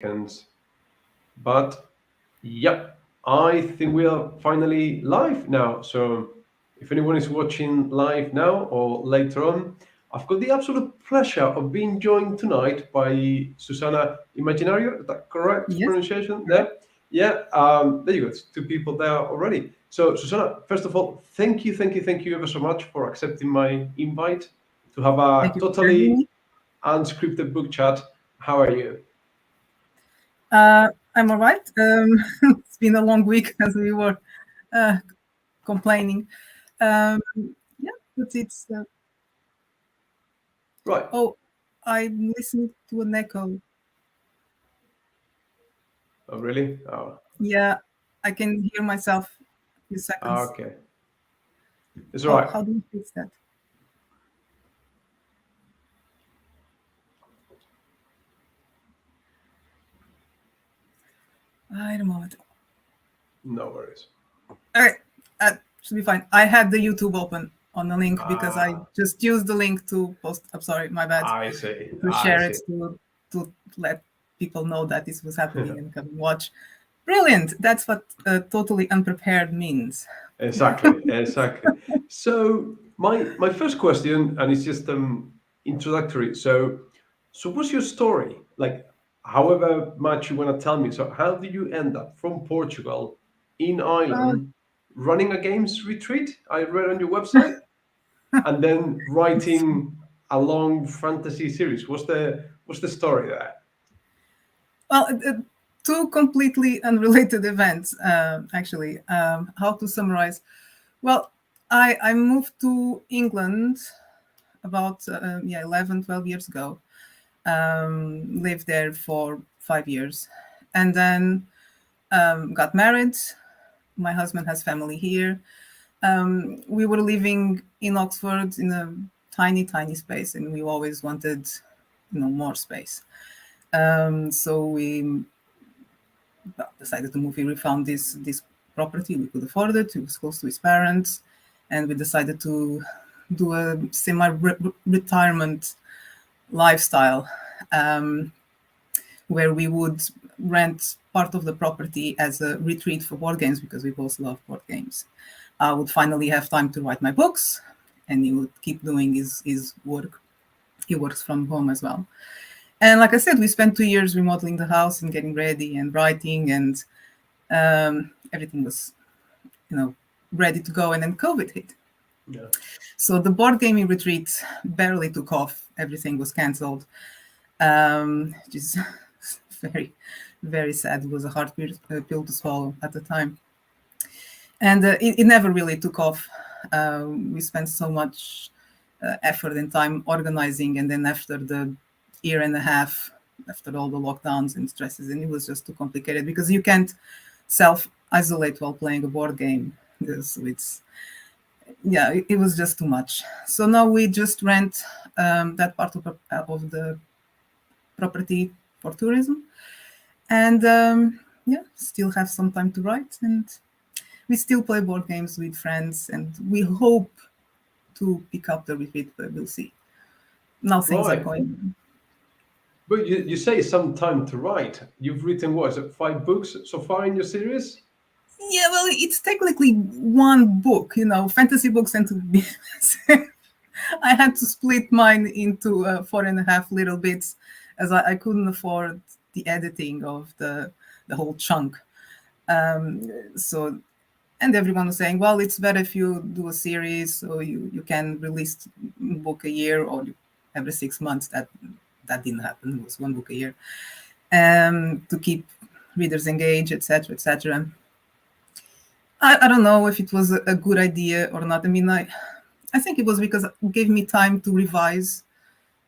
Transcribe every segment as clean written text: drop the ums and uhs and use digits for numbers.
seconds. But yeah, I think we are finally live now. So if anyone is watching live now or later on, I've got the absolute pleasure of being joined tonight by Susana Imaginário. Is that correct Yes, pronunciation correct. there? Yeah, there you go. It's two people there already. So Susana, first of all, thank you ever so much for accepting my invite to have a Thank you for having totally me. unscripted book chat. How are you? I'm all right. It's been a long week as we were uh, complaining. Um, yeah, but it's. Right. Oh, I'm listening to an echo. Oh, really? Oh, Yeah, I can hear myself. A few seconds. okay. It's all Oh, right. how do you fix that? I don't know. No worries. All right, should be fine. I had the YouTube open on the link because I Ah, just used the link to post. I'm sorry, my bad. I see. To I share it see. to let people know that this was happening and come and watch. Brilliant. That's what totally unprepared means. Exactly. Exactly. So my first question, and it's just introductory. So what's your story? Like, however much you want to tell me. So how did you end up from Portugal in Uh, Ireland, running a games retreat? I read on your website, and then writing a long fantasy series. What's the story there? well, two completely unrelated events, actually. How to summarize? Well, I moved to England about 11, 12 years ago. Lived there for 5 years. And then got married. My husband has family here. We were living in Oxford in a tiny, tiny space, and we always wanted, more space. So we decided to move here. We found this property. We could afford it. It was close to his parents, and we decided to do a semi-retirement lifestyle, um, where we would rent part of the property as a retreat for board games because we both love board games. I would finally have time to write my books, and he would keep doing his work. He works from home as well. And like I said, we spent 2 years remodeling the house and getting ready and writing, and everything was, ready to go. And then COVID hit. Yeah. So the board gaming retreat barely took off. Everything was cancelled, which is very, very sad. It was a hard pill to swallow at the time. And it never really took off. We spent so much effort and time organizing, and then after the year and a half, after all the lockdowns and stresses, and it was just too complicated because you can't self isolate while playing a board game. So it's yeah, it was just too much. So now we just rent that part of the property for tourism, and yeah, still have some time to write, and we still play board games with friends, and we hope to pick up the retreat, but we'll see. Now things are Right. going. But you say some time to write. You've written what? Is it 5 books so far in your series? Yeah, well, it's technically one book, fantasy books tend to be. I had to split mine into 4.5 little bits, as I couldn't afford the editing of the whole chunk. So, and everyone was saying, well, it's better if you do a series, so you can release a book a year or every 6 months. That didn't happen. It was one book a year, to keep readers engaged, etc., etc. I don't know if it was a good idea or not. I mean, I think it was because it gave me time to revise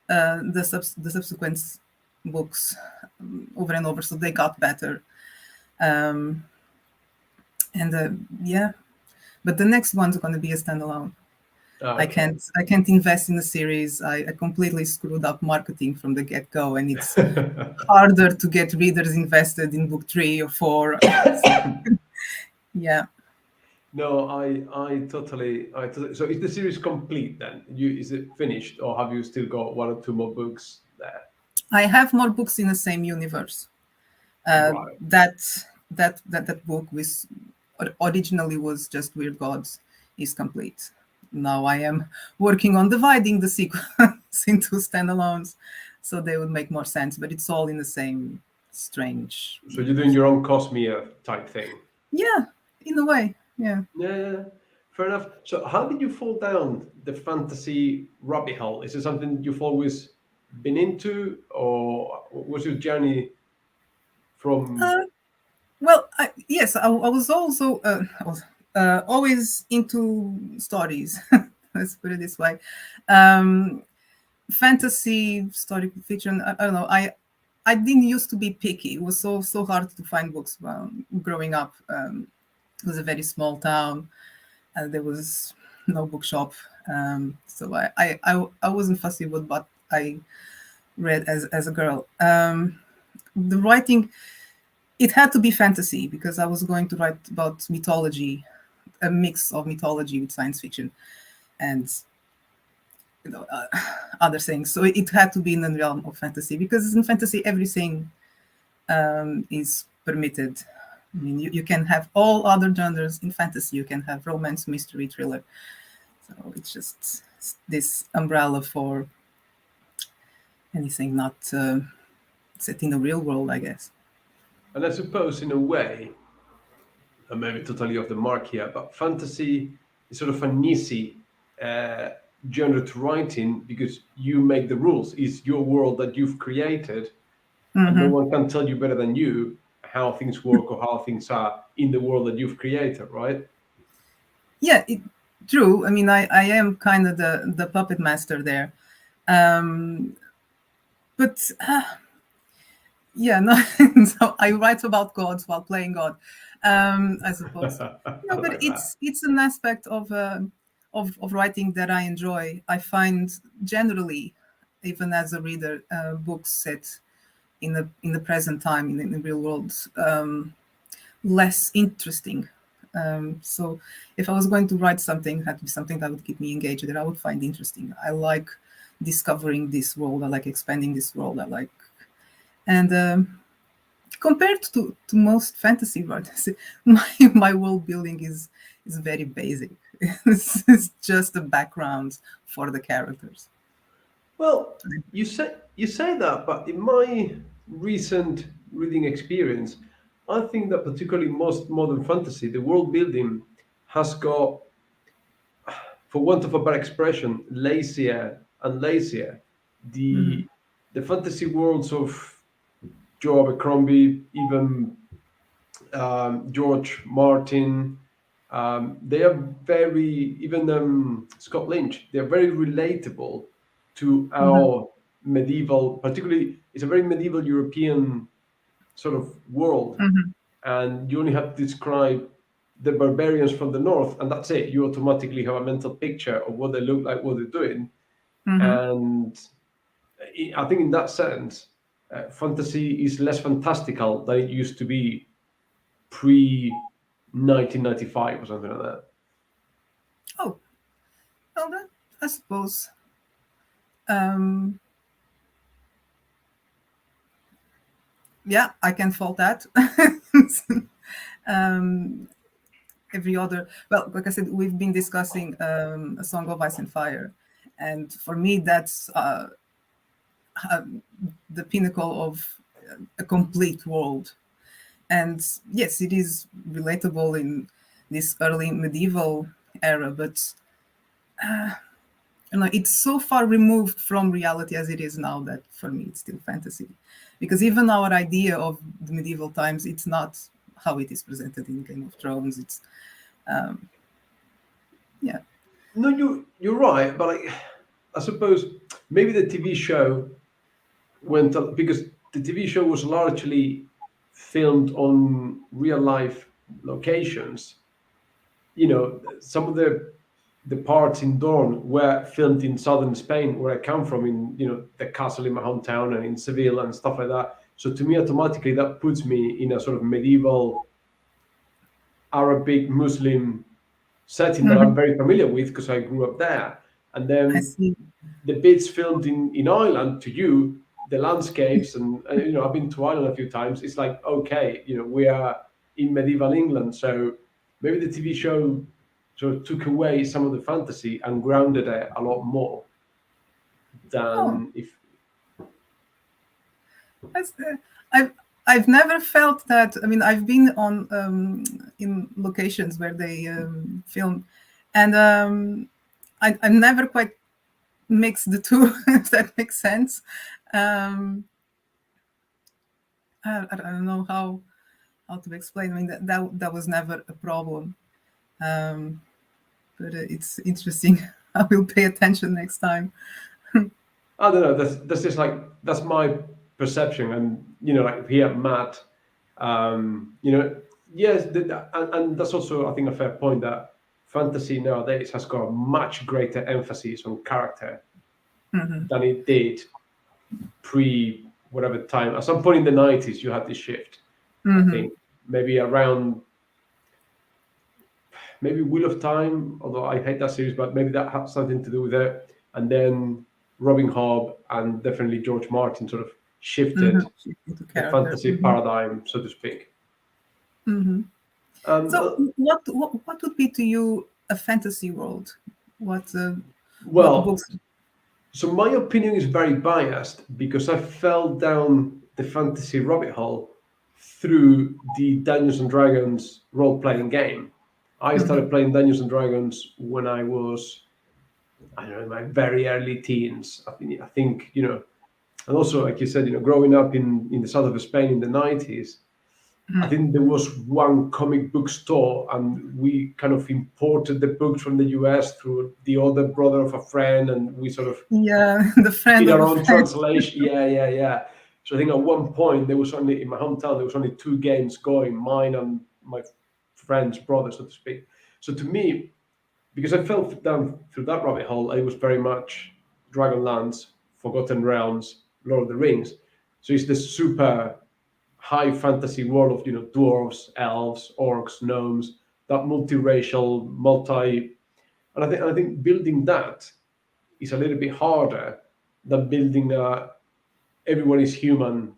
the subsequent books over and over, so they got better. Um, and yeah, but the next one's going to be a standalone. I Okay. can't invest in a series. I completely screwed up marketing from the get go, and it's harder to get readers invested in book 3 or 4. Yeah. No, I totally. So is the series complete then? Is it finished, or have you still got one or two more books there? I have more books in the same universe. Right. That book was originally was just Weird Gods is complete. Now I am working on dividing the sequence into standalones, so they would make more sense. But it's all in the same strange So you're doing universe. your own Cosmere type thing. Yeah, in a way. Yeah. Yeah, yeah, yeah. Fair enough. So how did you fall down the fantasy rabbit hole? Is it something you've always been into, or was your journey from? Uh, well, yes, I was also always into stories. Let's put it this way. Um, Fantasy, historical fiction. I don't know. I didn't used to be picky. It was so hard to find books growing up. It was a very small town, and there was no bookshop. So I wasn't fussy with what I read as a girl. The writing, it had to be fantasy because I was going to write about mythology, a mix of mythology with science fiction, and you know, other things. So it had to be in the realm of fantasy because in fantasy everything is permitted. I mean, you can have all other genres in fantasy. You can have romance, mystery, thriller. So it's just this umbrella for anything not set in the real world, I guess. And I suppose in a way, and maybe totally off the mark here, but fantasy is sort of an easy uh, genre to write in because you make the rules. It's your world that you've created, and no Hmm. one can tell you better than you how things work or how things are in the world that you've created, right? Yeah, true. I mean, I am kind of the puppet master there. Um, but yeah, no. So I write about gods while playing God, I suppose. I No, but like that. it's an aspect of writing that I enjoy. I find generally, even as a reader, books set in the present time in the real world less interesting. So if I was going to write something, it had to be something that would keep me engaged, that I would find interesting. I like discovering this world. I like expanding this world. I like and compared to most fantasy writers, my world building is very basic. It's just the background for the characters. Well, you say that, but in my recent reading experience, I think that particularly most modern fantasy, the world building has got, for want of a better expression, lazier and lazier. Mhm. The fantasy worlds of Joe Abercrombie, even George Martin, they are very, even Scott Lynch, they are very relatable to Mhm. our medieval, particularly, it's a very medieval European sort of world. Mhm. And you only have to describe the barbarians from the north, and that's it. You automatically have a mental picture of what they look like, what they're doing. Mhm. And I think in that sense, fantasy is less fantastical than it used to be pre 1995 or something like that. Oh, well, that, I suppose. Um, yeah, I can fault that. um, every other, well, like I said, we've been discussing A Song of Ice and Fire, and for me, that's uh, the pinnacle of a complete world. And yes, it is relatable in this early medieval era, but you know, it's so far removed from reality as it is now that for me it's still fantasy. Because even our idea of the medieval times, it's not how it is presented in Game of Thrones. It's yeah. No, you're right, but like, I suppose maybe the TV show because the TV show was largely filmed on real life locations. You know, some of the parts in Dawn were filmed in southern Spain, where I come from, in the castle in my hometown and in Seville and stuff like that. So to me, automatically, that puts me in a sort of medieval Arabic Muslim setting that I'm Mhm. very familiar with because I grew up there. And I then see. the bits filmed in Ireland to you, the landscapes, and I've been to Ireland a few times. It's like, okay, we are in medieval England, so maybe the TV show sort of took away some of the fantasy and grounded it a lot more Oh, than if. that's, I've never felt that. I mean, I've been on in locations where they film, and I never quite mix the two. If that makes sense. Um, I don't know how to explain. I mean, that was never a problem. Um, but it's interesting. I will pay attention next time. I don't know. That's just like that's my perception, and like here, Matt. Yes, and that's also I think a fair point that fantasy nowadays has got a much greater emphasis on character Hmm. than it did pre whatever time. At some point in the 90s, you had this shift. I Hmm. think maybe around maybe Wheel of Time, although I hate that series, but maybe that has something to do with it. And then Robin Hobb and definitely George Martin sort of Hmm. shifted Into the character. fantasy paradigm, so to speak. Hmm. Um, So, uh, what would be to you a fantasy world? What what well, books? so my opinion is very biased because I fell down the fantasy rabbit hole through the Dungeons and Dragons role playing game. I Hmm. started playing Dungeons and Dragons when I was, I don't know, in my very early teens. I think, and also, like you said, growing up in the south of Spain in the 90s, I think there was one comic book store, and we kind of imported the books from the US through the older brother of a friend, and we sort of Yeah, the friend did of our a own friend. translation. Yeah, yeah, yeah. So I think at one point there was only in my hometown there was only two games going, mine and my friend's brother, so to speak. So to me, because I fell down through that rabbit hole, it was very much Dragonlance, Forgotten Realms, Lord of the Rings. So it's the super high fantasy world of dwarves, elves, orcs, gnomes, that multiracial, and I think building that is a little bit harder than building a everyone is human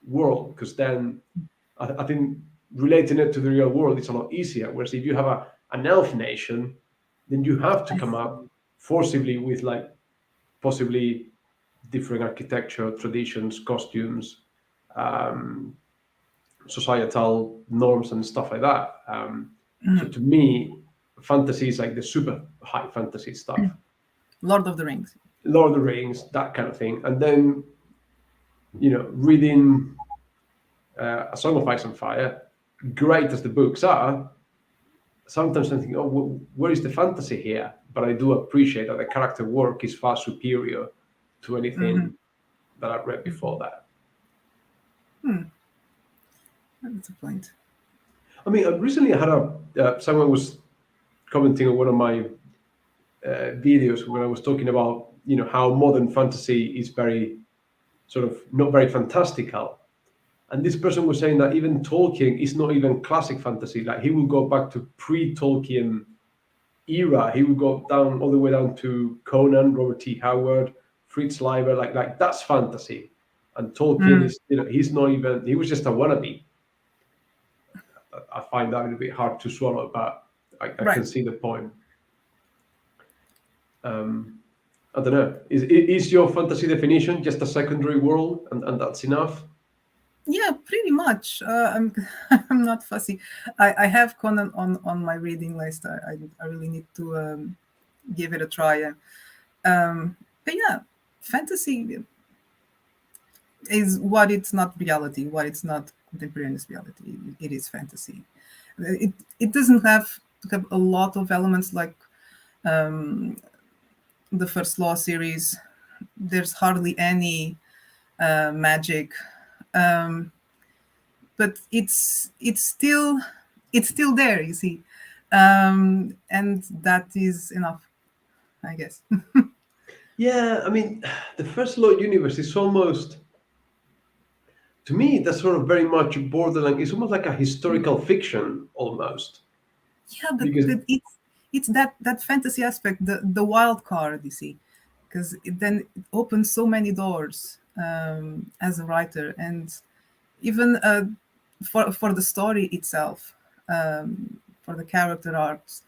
world, because then I think relating it to the real world is a lot easier. Whereas if you have an elf nation, then you have to I come up see. forcibly with like possibly different architecture, traditions, costumes, um, societal norms, and stuff like that. So Mhm. to me, fantasy is like the super high fantasy stuff, Lord of the Rings. Lord of the Rings, that kind of thing, and then reading A Song of Ice and Fire. Great as the books are, sometimes I think, oh, where is the fantasy here? But I do appreciate that the character work is far superior to Hmm. anything that I've read before that. Hmm. That's a point. I mean, recently I had someone was commenting on one of my videos when I was talking about how modern fantasy is very sort of not very fantastical, and this person was saying that even Tolkien is not even classic fantasy. Like he will go back to pre-Tolkien era. He would go down all the way down to Conan, Robert T. Howard, Fritz Leiber. Like that's fantasy, and Tolkien Mm, is he's not even he was just a wannabe. I find that a little bit hard to swallow, but I right. can see the point. Um, I don't know. Is your fantasy definition just a secondary world, and that's enough? Yeah, pretty much. I'm I'm not fussy. I have Conan on my reading list. I really need to give it a try. But yeah, fantasy is what it's not reality, what it's not contemporaneous reality. It is fantasy. It doesn't have to have a lot of elements like um, the First Law series. There's hardly any magic, um, but it's still there. You see, and that is enough, I guess. Yeah, I mean, the First Law universe is almost, to me, that's sort of very much borderline. It's almost like a historical fiction, almost, Yeah, because but it's that fantasy aspect, the wild card, you see, because then it opens so many doors. as a writer, and even for the story itself, for the character arcs,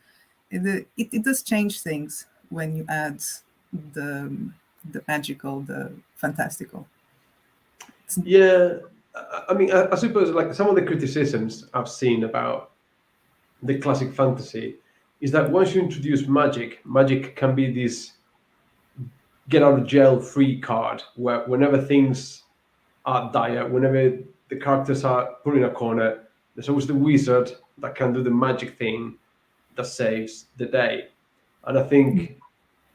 it does change things when you add the the magical, the fantastical. Yeah, I mean, I suppose like some of the criticisms I've seen about the classic fantasy is that once you introduce magic, magic can be this get out of jail free card where whenever things are dire, whenever the characters are put in a corner, there's always the wizard that can do the magic thing that saves the day. And I think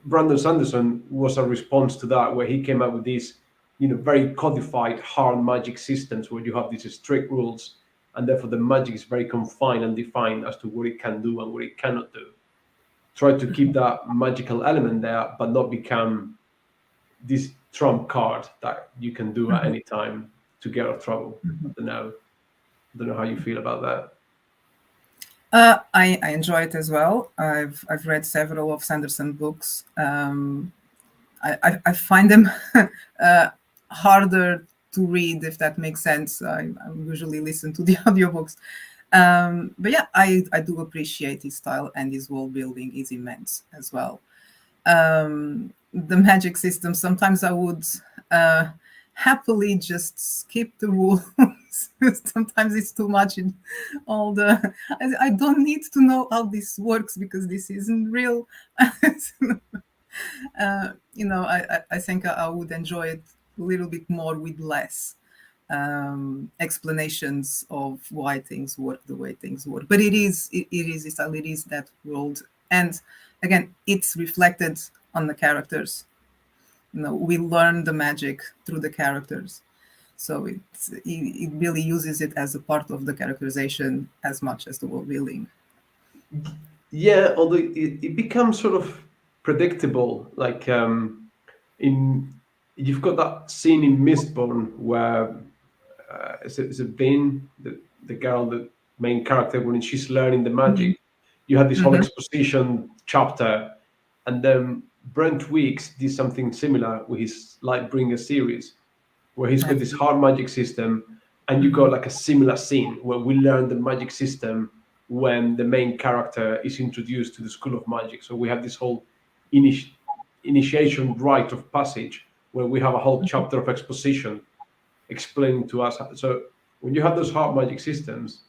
Brandon Sanderson was a response to that, where he came up with these, very codified hard magic systems where you have these strict rules, and therefore the magic is very confined and defined as to what it can do and what it cannot do. Try to keep that magical element there, but not become this trump card that you can do at Mhm. any time to get out of trouble. I don't know. I don't know how you feel about that. I enjoy it as well. I've read several of Sanderson books. I find them uh, harder to read, if that makes sense. I usually listen to the audiobooks. But yeah, I do appreciate his style, and his world building is immense as well. The magic system, sometimes I would uh, happily just skip the rules. Sometimes it's too much in all the. I don't need to know how this works because this isn't real. I think I would enjoy it a little bit more with less explanations of why things work the way things work. But it is that world, and again, it's reflected on the characters. We learn the magic through the characters, so it really uses it as a part of the characterization as much as the world building. Yeah, although it becomes sort of predictable. Like in you've got that scene in Mistborn where is it Vin, the girl, the main character, when she's learning the Mhm. magic. You had this whole Mhm. exposition chapter, and then Brent Weeks did something similar with his Lightbringer series, where he's got this Absolutely. hard magic system, and you got Mhm. like a similar scene where we learn the magic system when the main character is introduced to the School of Magic. So we have this whole initi- initiation rite of passage where we have a whole chapter of exposition explaining to us. So when you have those hard magic systems,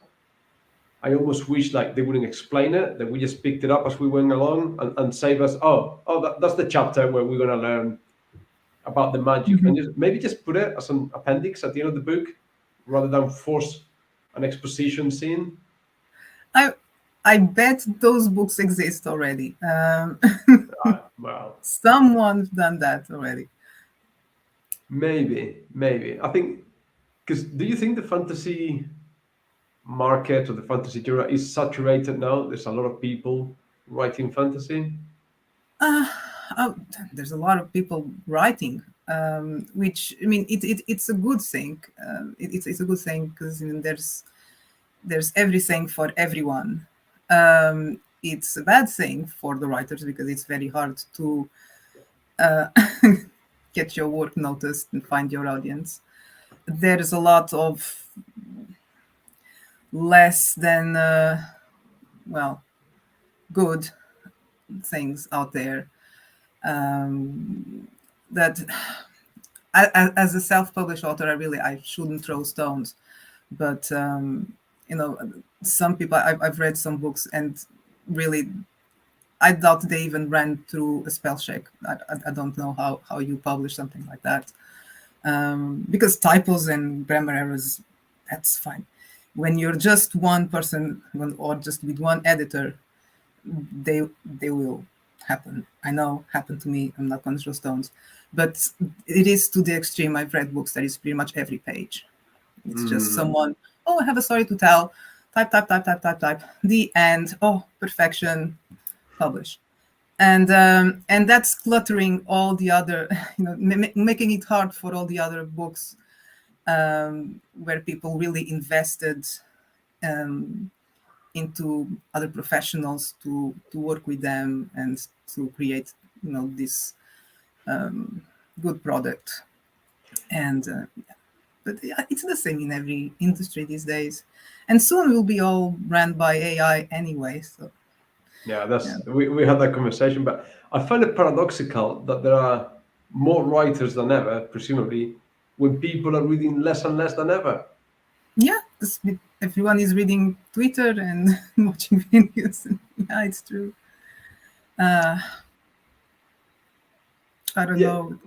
I almost wish like they wouldn't explain it, that we just picked it up as we went along and save us. That's the chapter where we're gonna learn about the magic, and Mhm. maybe just put it as an appendix at the end of the book rather than force an exposition scene. I I bet those books exist already. Well, Someone's done that already. maybe. I think because do you think the fantasy market or the fantasy genre is saturated now? There's a lot of people writing fantasy. Uh, oh, there's a lot of people writing, which I mean, it's a good thing. It's a good thing because there's everything for everyone. It's a bad thing for the writers because it's very hard to uh, get your work noticed and find your audience. There's a lot of less than well good things out there that as a self-published author, I shouldn't throw stones, but you know, some people I've read some books and really I doubt they even ran through a spell check. I don't know how you publish something like that because typos and grammar errors, that's fine. When you're just one person or just with one editor, they will happen. I know, happened to me. I'm not going to throw stones, but it is to the extreme. I've read books that is pretty much every page. It's just Mm. someone. Oh, I have a story to tell. Type, type, type, type, type, type. The end. Oh, perfection. Publish. And that's cluttering all the other, making it hard for all the other books where people really invested um, into other professionals to work with them and to create this good product. And but yeah, it's the same in every industry these days, and soon we'll be all ran by AI anyway. So Yeah, yeah, we had that conversation, but I find it paradoxical that there are more writers than ever, presumably, when people are reading less and less than ever. yeah, everyone is reading Twitter and watching videos. Yeah, it's true. Uh, I don't Yeah, know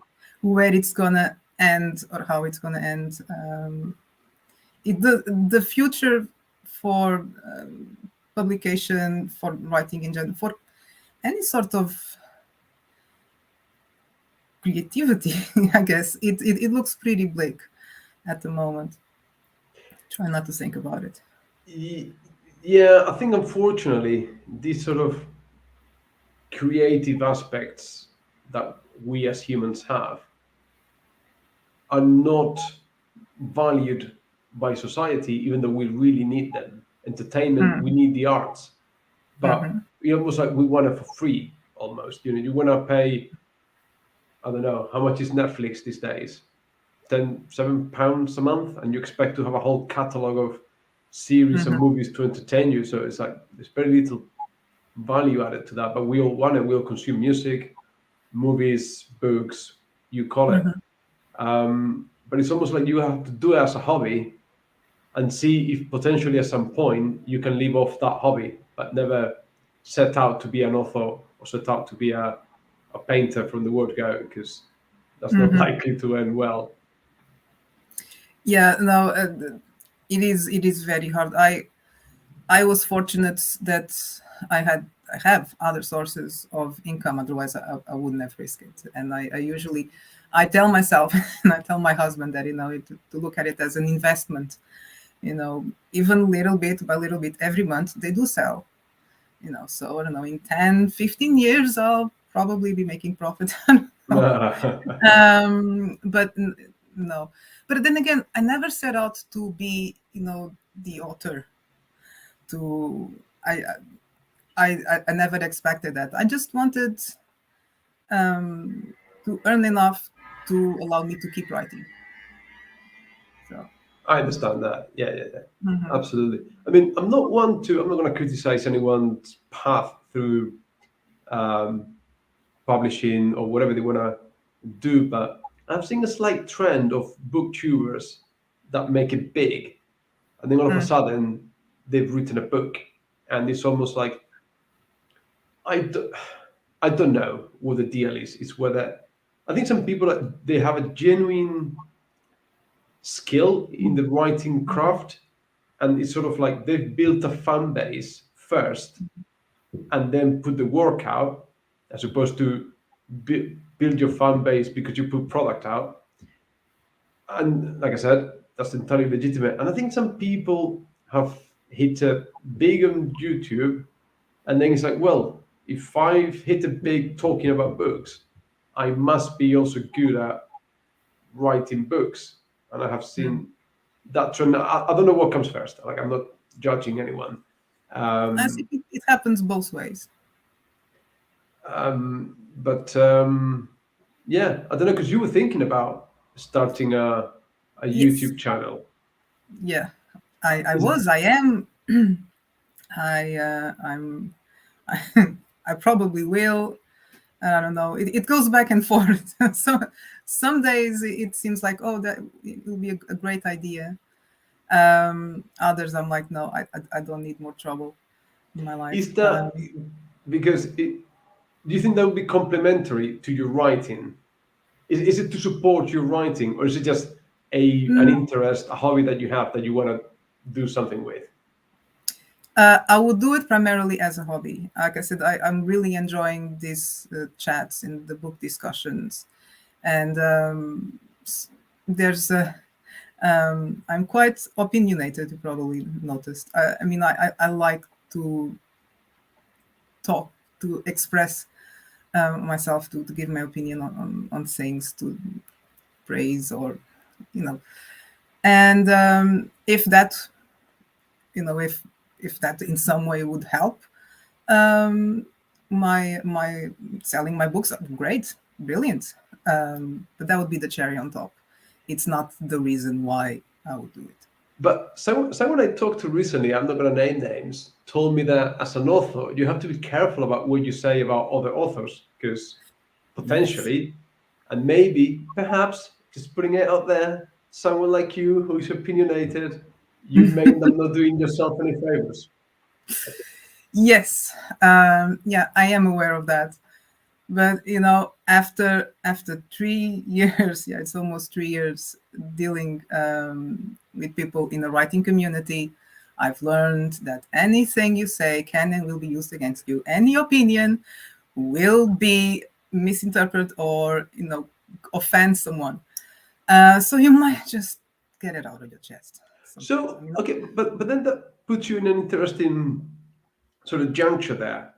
where it's gonna end or how it's gonna end. The future for publication, for writing in general, for any sort of creativity, I guess it looks pretty bleak at the moment. Try not to think about it. y- yeah. I think unfortunately, these sort of creative aspects that we as humans have are not valued by society, even though we really need them. Entertainment, we need the arts, but Mm-hmm. we almost like we want it for free almost. You want to pay, I don't know, how much is Netflix these days? 7 pounds a month, and you expect to have a whole catalog of series and Mm-hmm. movies to entertain you. So it's like there's very little value added to that, but we all want it. We all consume music, movies, books, you call it. Mm-hmm. But it's almost like you have to do it as a hobby and see if potentially at some point you can live off that hobby, but never set out to be an author or set out to be a painter from the word go, because that's not Mm-hmm. likely to end well. Yeah, no, it is very hard. I was fortunate that I have other sources of income. Otherwise, I wouldn't have risked it. And I usually I tell myself and I tell my husband that to look at it as an investment. Even little bit by little bit every month they do sell. So I don't know, in 10, 15 years I'll probably be making profit. I don't know. But no. But then again, I never set out to be, the author. To I never expected that. I just wanted to earn enough to allow me to keep writing. So. I understand that. Yeah, yeah, yeah. Mhm. Absolutely. I mean, I'm not going to criticize anyone's path through um, publishing or whatever they want to do, but I'm seeing a slight trend of booktubers that make it big, and then all of a Mm. sudden they've written a book, and it's almost like I do, I don't know what the deal is. It's whether I think some people they have a genuine skill in the writing craft, and it's sort of like they've built a fan base first and then put the work out, as opposed to build your fan base because you put product out. And like I said, that's entirely legitimate. And I think some people have hit a big on YouTube, and then it's like, well, if I've hit a big talking about books, I must be also good at writing books. And I have Mm. seen that trend. I don't know what comes first. Like, I'm not judging anyone. I Um, think it happens both ways. but yeah, I don't know, because you were thinking about starting a Yes. YouTube channel. Yeah. I Is was. I am. I'm. I probably will. I don't know. It goes back and forth. So some days it seems like, oh, that it will be a great idea. Others I'm like, no, I don't need more trouble in my life. is that because do you think that would be complementary to your writing? Is it to support your writing, or is it just an Mm, interest, a hobby that you have that you want to do something with? I would do it primarily as a hobby. Like I said, I'm really enjoying these chats and the book discussions, and there's a I'm quite opinionated. You probably noticed. I mean, I like to talk, to express myself, to give my opinion on things, to praise or, you know. And if that, if that in some way would help, um, my selling my books, great, brilliant. But that would be the cherry on top. it's not the reason why I would do it. But someone I talked to recently, I'm not going to name names, told me that as an author, you have to be careful about what you say about other authors because Yes. potentially, and maybe, perhaps, just putting it out there, someone like you who's opinionated, you may end up not doing yourself any favors. Yes. Yeah, I am aware of that. But after 3 years, yeah, it's almost 3 years dealing with people in the writing community, I've learned that anything you say can and will be used against you. Any opinion will be misinterpreted or offend someone. So you might just get it out of your chest sometimes. So, okay, but then that puts you in an interesting sort of juncture there.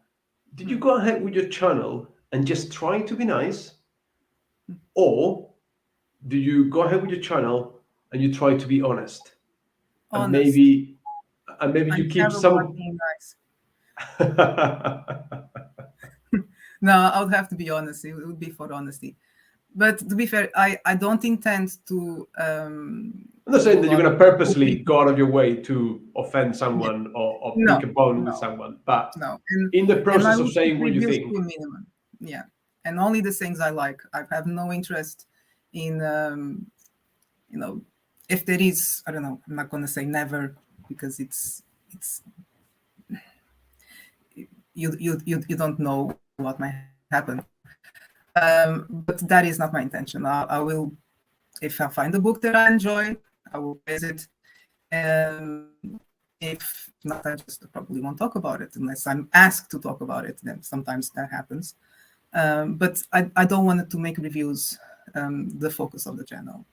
Did you go ahead with your channel and just try to be nice, or do you go ahead with your channel and you try to be honest, and Honest. maybe I'm you keep terrible at some. being nice. No, I would have to be honest. It would be for honesty. But to be fair, I don't intend I'm not to do saying a that you're lot going of to purposely cooking. go out of your way to offend Yeah. someone or pick No, a bone with no, someone, but no. in the And I process of will keep saying what you reviews to think. a minimum. Yeah. And only the things I like. I have no interest in you know, if there is, I don't know, I'm not gonna say never because it's you don't know what might happen. But that is not my intention. I will, if I find a book that I enjoy, I will praise it. If not, I just probably won't talk about it unless I'm asked to talk about it. Then sometimes that happens. But I don't want it to make reviews the focus of the channel,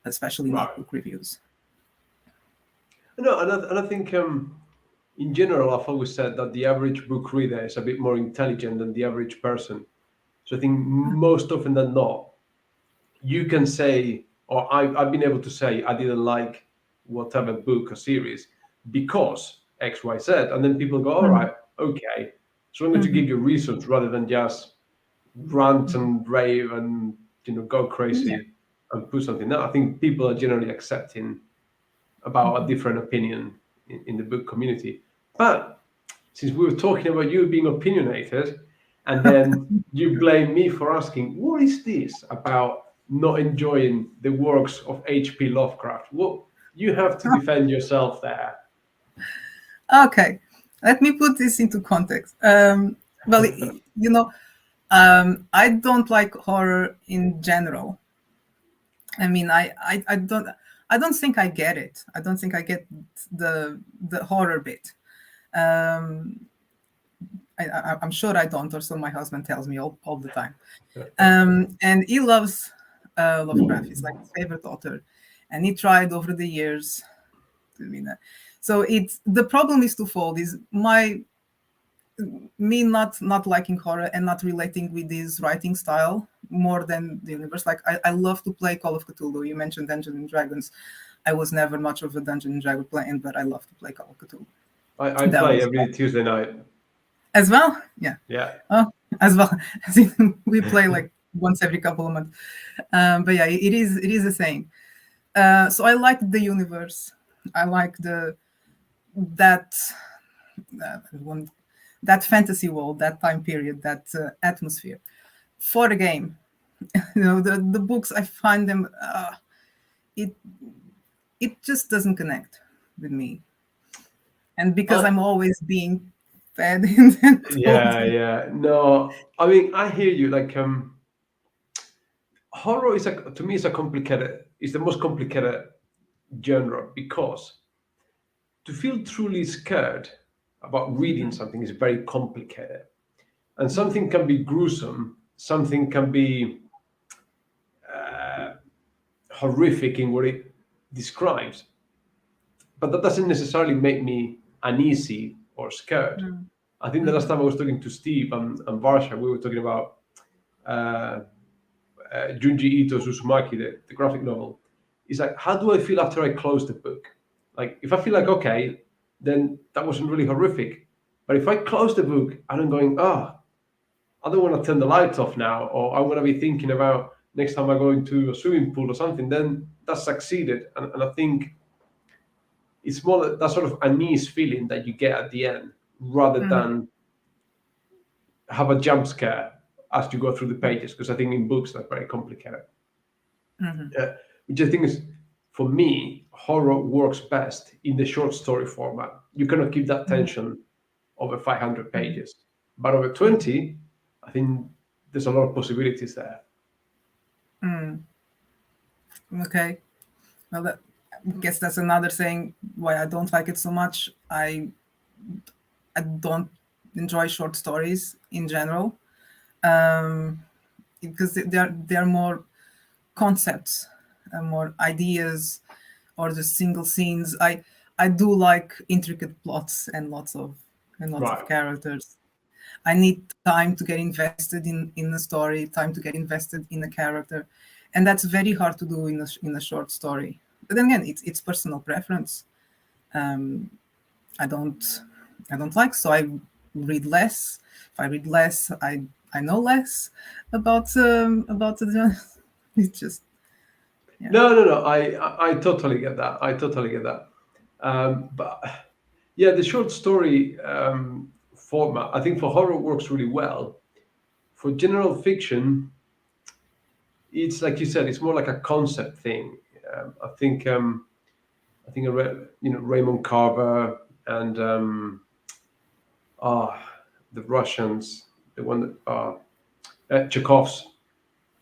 especially not Right. book reviews. No, and I think in general, I've always said that the average book reader is a bit more intelligent than the average person. So I think most often than not, you can say, or I've been able to say, I didn't like whatever book or series because X, Y, Z. And then people go, all right, okay. So I'm going to Mhm. give you reasons rather than just rant and rave and go Yeah. crazy and put something out. I think people are generally accepting about a different opinion in the book community. But since we were talking about you being opinionated, and then you blame me for asking, what is this about not enjoying the works of H.P. Lovecraft? What you have to defend yourself there. Okay, let me put this into context. Well, I don't like horror in general. I mean, I don't think I get it. I don't think I get the horror bit. Um, I'm sure I don't, or so my husband tells me all the time. And he loves Lovecraft. He's like his favorite author, and he tried over the years. I mean, so it's the problem is twofold: is me not liking horror and not relating with his writing style more than the universe. Like I love to play Call of Cthulhu. You mentioned Dungeons and Dragons. I was never much of a Dungeon and Dragon player, but I love to play Call of Cthulhu. I That play was every Tuesday night. as well. Yeah. Yeah. Oh, as well. As in, we play like once every couple of months. But yeah, it is the same. So I like the universe. I like that one that fantasy world, that time period, that atmosphere. For the game, the books I find them it it just doesn't connect with me, and because I, I'm always being fed and told. yeah, yeah. No, I mean, I hear you. Like, horror is to me, it's the most complicated genre because to feel truly scared about reading something is very complicated. And something can be gruesome, something can be horrific in what it describes, but that doesn't necessarily make me uneasy or scared. I think the last time I was talking to Steve and Varsha, we were talking about uh, Junji Ito's Uzumaki, the graphic novel. It's like, how do I feel after I close the book? Like, if I feel like, okay, then that wasn't really horrific. But if I close the book and I'm going, I don't want to turn the lights off now, or I want to be thinking about next time I go into a swimming pool or something, then that succeeded, and I think it's more that sort of unease feeling that you get at the end, rather Mhm. than have a jump scare as you go through the pages. Because I think in books that's very complicated. Mhm. Which I think is, for me, horror works best in the short story format. You cannot keep that Mhm. tension over 500 Mhm. pages, but over Mhm. 20, I think there's a lot of possibilities there. Mm. Okay. Well, I guess that's another thing why I don't like it so much. I don't enjoy short stories in general, um, because they are more concepts, more ideas, or just single scenes. I do like intricate plots and lots of Right. characters. I need time to get invested in the story, time to get invested in the character, and that's very hard to do in a short story. But then again, it's personal preference. Um, I don't I don't like, so I read less. If I read less, I know less about the genre. It's just yeah. No, no, no. I totally get that. I totally get that. But yeah, the short story format, I think for horror works really well. For general fiction, it's like you said, it's more like a concept thing. I think I read, Raymond Carver and ah, the Russians, the one that Chekhov's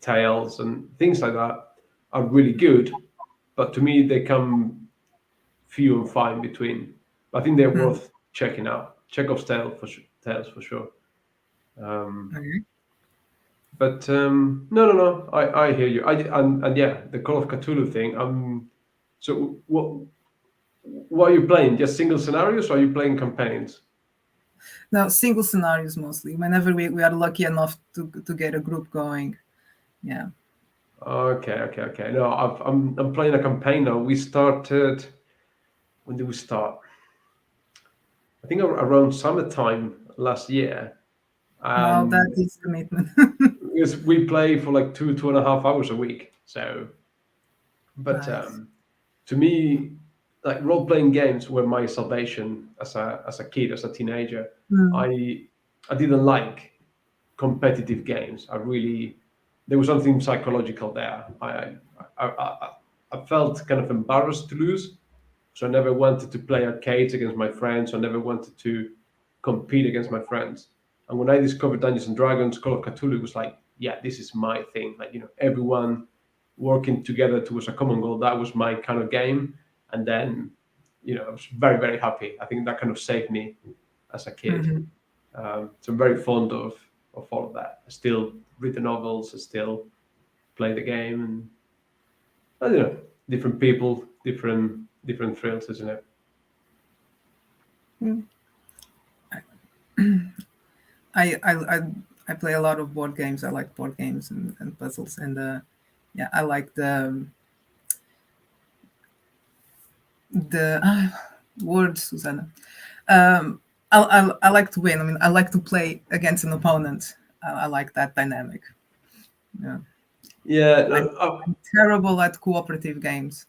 tales and things like that are really good. But to me, they come few and far in between. I think they're Mm, worth checking out. Chekhov's tales for sure. Um, okay. but no, no, no. I hear you. And yeah, the Call of Cthulhu thing. So what are you playing? Just single scenarios, or are you playing campaigns? Now, single scenarios mostly. Whenever we are lucky enough to get a group going, yeah. Okay, okay, okay. No, I'm playing a campaign now. We started. When did we start? I think around summertime last year, Well, that and is commitment. because we play for like 2.5 hours a week. So, but Nice. to me, like role playing games were my salvation as a kid, as a teenager. Mm, I didn't like competitive games. There was something psychological there. I felt kind of embarrassed to lose, so I never wanted to play arcades against my friends. I never wanted to compete against my friends. And when I discovered Dungeons and Dragons, Call of Cthulhu was like, yeah, this is my thing. Like, everyone working together towards a common goal. That was my kind of game. And then, I was very, very happy. I think that kind of saved me as a kid. mhm, So I'm very fond of all of that. I still read the novels. I still play the game, and I don't know, different people, different thrills, isn't it? mm. I I play a lot of board games. I like board games and puzzles, and yeah, I like the word, Susanna. I like to win. I mean, I like to play against an opponent. I like that dynamic. Yeah. Yeah. I'm, No, I'm terrible at cooperative games.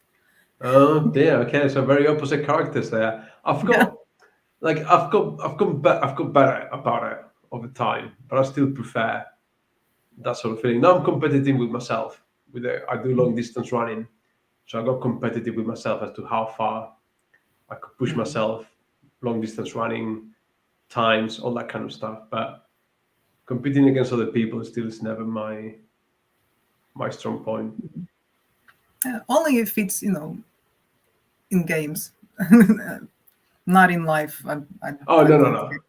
oh dear. Okay, so very opposite characters there. Yeah. I've got better about it over time, but I still prefer that sort of feeling. Now I'm competitive with myself. I do long distance running, so I got competitive with myself as to how far I could push Mm. myself, long distance running, times, all that kind of stuff. But competing against other people still is never my strong point. Only if it's in games, not in life. Oh I no, no, don't no, get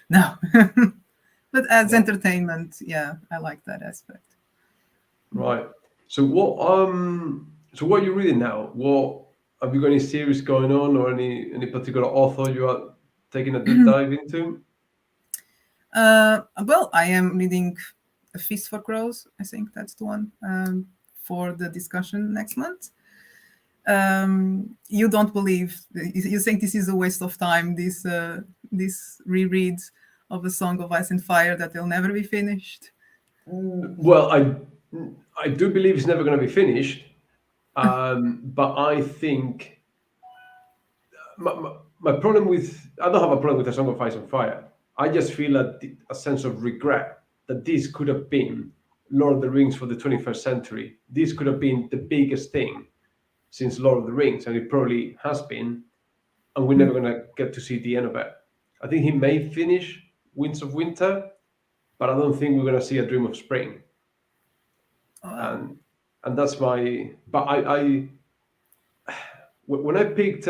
no. But as no. entertainment, yeah, I like that aspect. Right. So what are you reading now? What have you got any series going on, or any particular author you are taking a deep dive into? Well, I am reading A Feast for Crows. I think that's the one for the discussion next month. You don't believe, you think this is a waste of time, this reread of A Song of Ice and Fire that will never be finished. Well, I do believe it's never going to be finished, But I think my problem with I don't have a problem with A Song of Ice and Fire. I just feel a sense of regret that this could have been Lord of the Rings for the 21st century. This could have been the biggest thing since Lord of the Rings, and it probably has been, and we're Mm. never gonna get to see the end of it. I think he may finish Winds of Winter, but I don't think we're gonna see A Dream of Spring. Wow. And that's my. But when I picked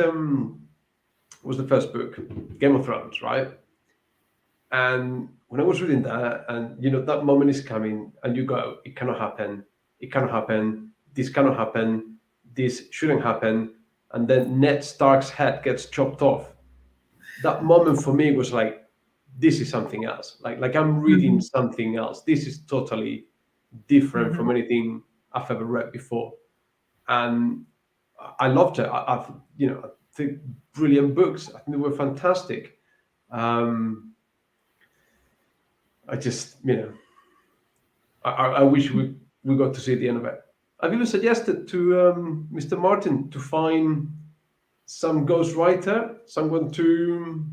was the first book, Game of Thrones, right? And when I was reading that, and that moment is coming, and you go, it cannot happen, it cannot happen, this cannot happen, this shouldn't happen, and then Ned Stark's head gets chopped off. That moment for me was like, this is something else. Like I'm reading Mhm. something else. This is totally different from Mhm. anything I've ever read before, and I loved it. I think brilliant books. I think they were fantastic. Um, I just, I wish we got to see the end of it. I've even suggested to Mr. Martin to find some ghostwriter, someone to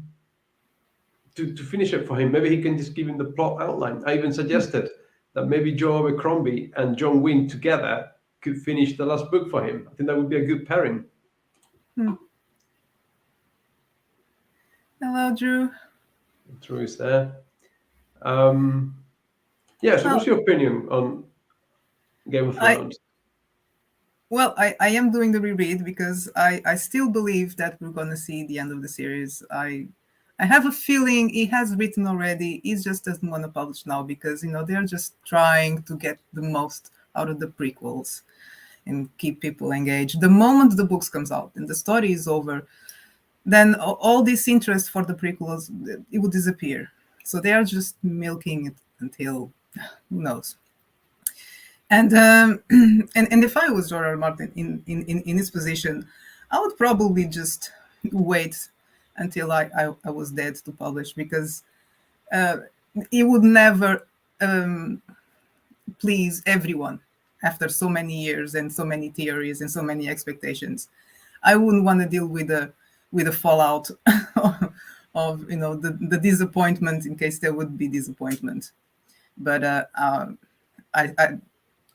finish it for him. Maybe he can just give him the plot outline. I even suggested that maybe Joe Abercrombie and John Wynne together could finish the last book for him. I think that would be a good pairing. Mm. Hello, Drew. True is there. Um, yeah. So, what's Well, your opinion on Game of I Thrones? I am doing the reread because I still believe that we're gonna see the end of the series. I have a feeling he has written already. He just doesn't want to publish now because they're just trying to get the most out of the prequels and keep people engaged. The moment the books comes out and the story is over, then all this interest for the prequels it would disappear. So they are just milking it until who knows. And and if I was George R. R. Martin in his position, I would probably just wait until I was dead to publish because uh, he would never um, please everyone after so many years and so many theories and so many expectations. I wouldn't want to deal with the fallout of the disappointment in case there would be disappointment. But I, I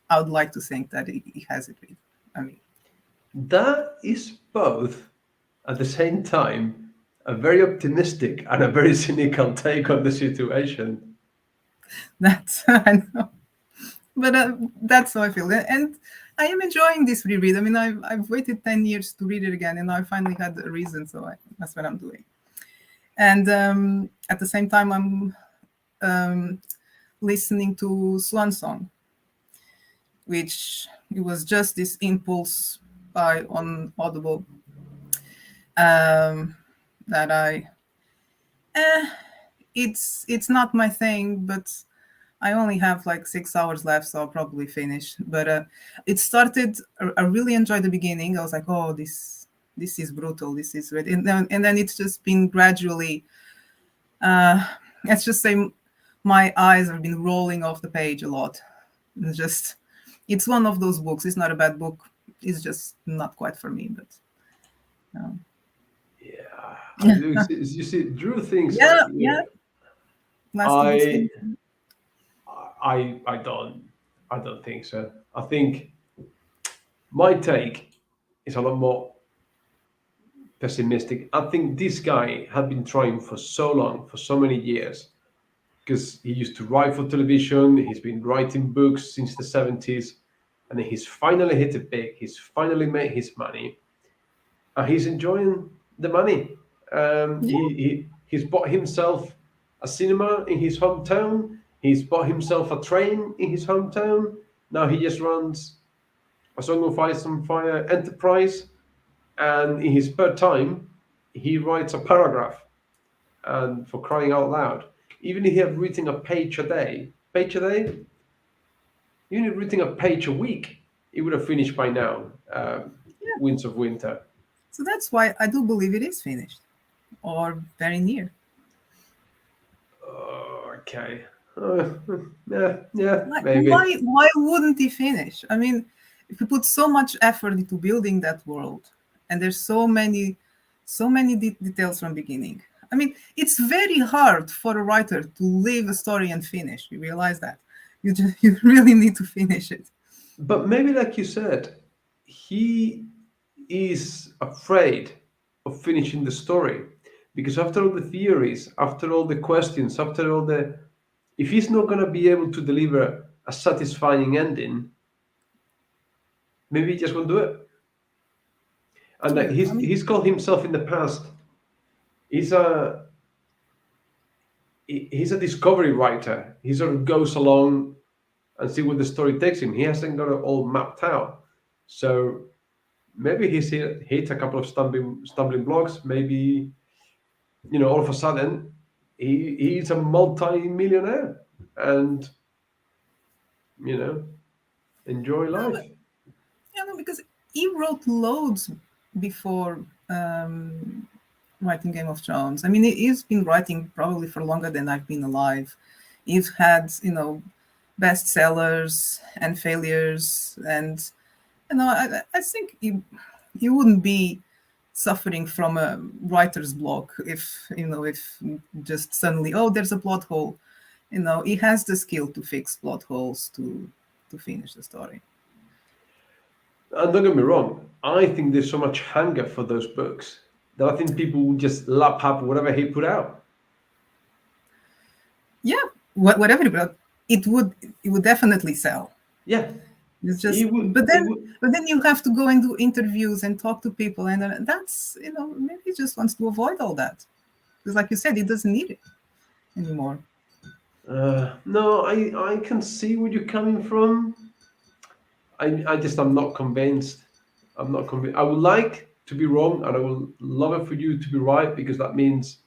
I would like to think that he has it with. I mean, That is both at the same time a very optimistic and a very cynical take on the situation. that's I know, but that's how I feel, and I am enjoying this reread. I mean, I've waited 10 years to read it again, and I finally had a reason, so that's what I'm doing. And at the same time, I'm um, listening to Swan Song, which it was just this impulse by on Audible um, that eh, it's not my thing, but I only have like 6 hours left, so I'll probably finish. But it started. I really enjoyed the beginning. I was like, oh, this is brutal. This is great, and then it's just been gradually. Let's just say my eyes have been rolling off the page a lot. It's just, it's one of those books. It's not a bad book. It's just not quite for me. But um, Yeah, yeah, you see, Drew thinks like, yeah, yeah. Last of Us. I, I don't think so. I think my take is a lot more pessimistic. I think this guy had been trying for so long, for so many years, because he used to write for television. He's been writing books since the 70s, and then he's finally hit it big. He's finally made his money, and he's enjoying the money. Yeah. He's bought himself a cinema in his hometown. He's bought himself a train in his hometown. Now he just runs a Song of Ice and Fire enterprise, and in his spare time, he writes a paragraph. And for crying out loud, even if he had written a page a day, even if written a page a week, he would have finished by now. Winds of Winter. So that's why I do believe it is finished or very near. Okay. Yeah, yeah, Like, maybe. why wouldn't he finish? I mean, if you put so much effort into building that world, and there's so many details from beginning. I mean, it's very hard for a writer to leave a story and finish. You realize that you really need to finish it. But maybe, like you said, he is afraid of finishing the story because after all the theories, after all the questions, after all the, if he's not going to be able to deliver a satisfying ending, maybe he just won't do it. And Yeah, I mean, he's called himself in the past. He's a he's a discovery writer. He sort of goes along and see where the story takes him. He hasn't got it all mapped out. So maybe he's hit a couple of stumbling blocks. Maybe, all of a sudden he's a multi-millionaire and you know enjoy no, life. but, no, because he wrote loads before writing Game of Thrones. I mean, he's been writing probably for longer than I've been alive. He's had, bestsellers and failures, and I think he wouldn't be suffering from a writer's block if just suddenly, oh, there's a plot hole. He has the skill to fix plot holes to finish the story. And don't get me wrong, I think there's so much hunger for those books that I think people will just lap up whatever he put out. Yeah, whatever it would, it would definitely sell. Yeah, It's he just, would. but He then would. but then you have to go and do interviews and talk to people, and that's maybe he just wants to avoid all that because, like you said, he doesn't need it anymore. No, I can see where you're coming from. I'm not convinced. I'm not convinced. I would like to be wrong, and I would love it for you to be right because that means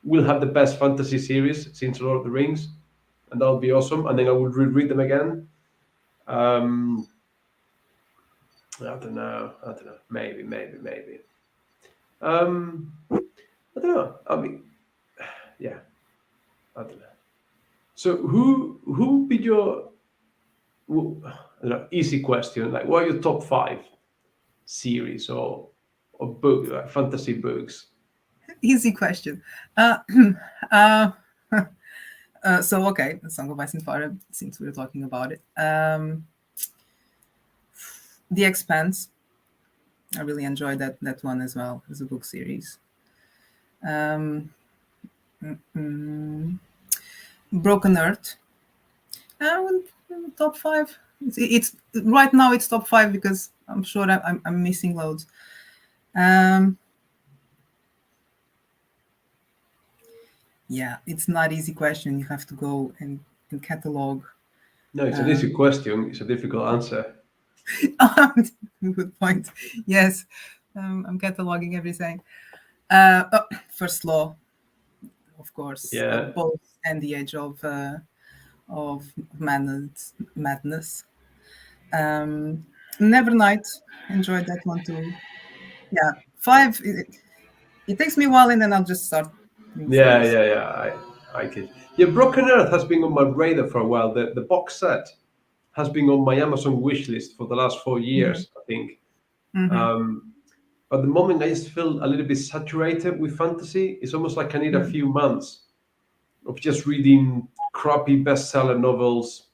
we'll have the best fantasy series since Lord of the Rings, and that'll be awesome. And then I will reread them again. Um, I don't know. I don't know. Maybe. I don't know. I mean, yeah. I don't know. So who would be your I don't know, easy question? Like, what are your top five series or book like fantasy books? Easy question. Uh, uh, so okay, the Song of Ice and Fire, since we were talking about it. The Expanse. I really enjoyed that one as well as a book series. Um, mm, Broken Earth. Top five. It's right now. It's top five because I'm sure I'm missing loads. Um, yeah, it's not easy question. You have to go and catalog. No, it's an easy question. It's a difficult answer. Good point. Yes, I'm cataloging everything. First Law, of course, Yeah. both and the Age of Madness. Nevernight, enjoyed that one too. Yeah, five. It takes me a while, and then I'll just start new Yeah, series. yeah, yeah. I get. Yeah, Broken Earth has been on my radar for a while. The box set has been on my Amazon wish list for the last 4 years, I think. Mm-hmm. But the moment I just feel a little bit saturated with fantasy, it's almost like I need a few months of just reading crappy bestseller novels,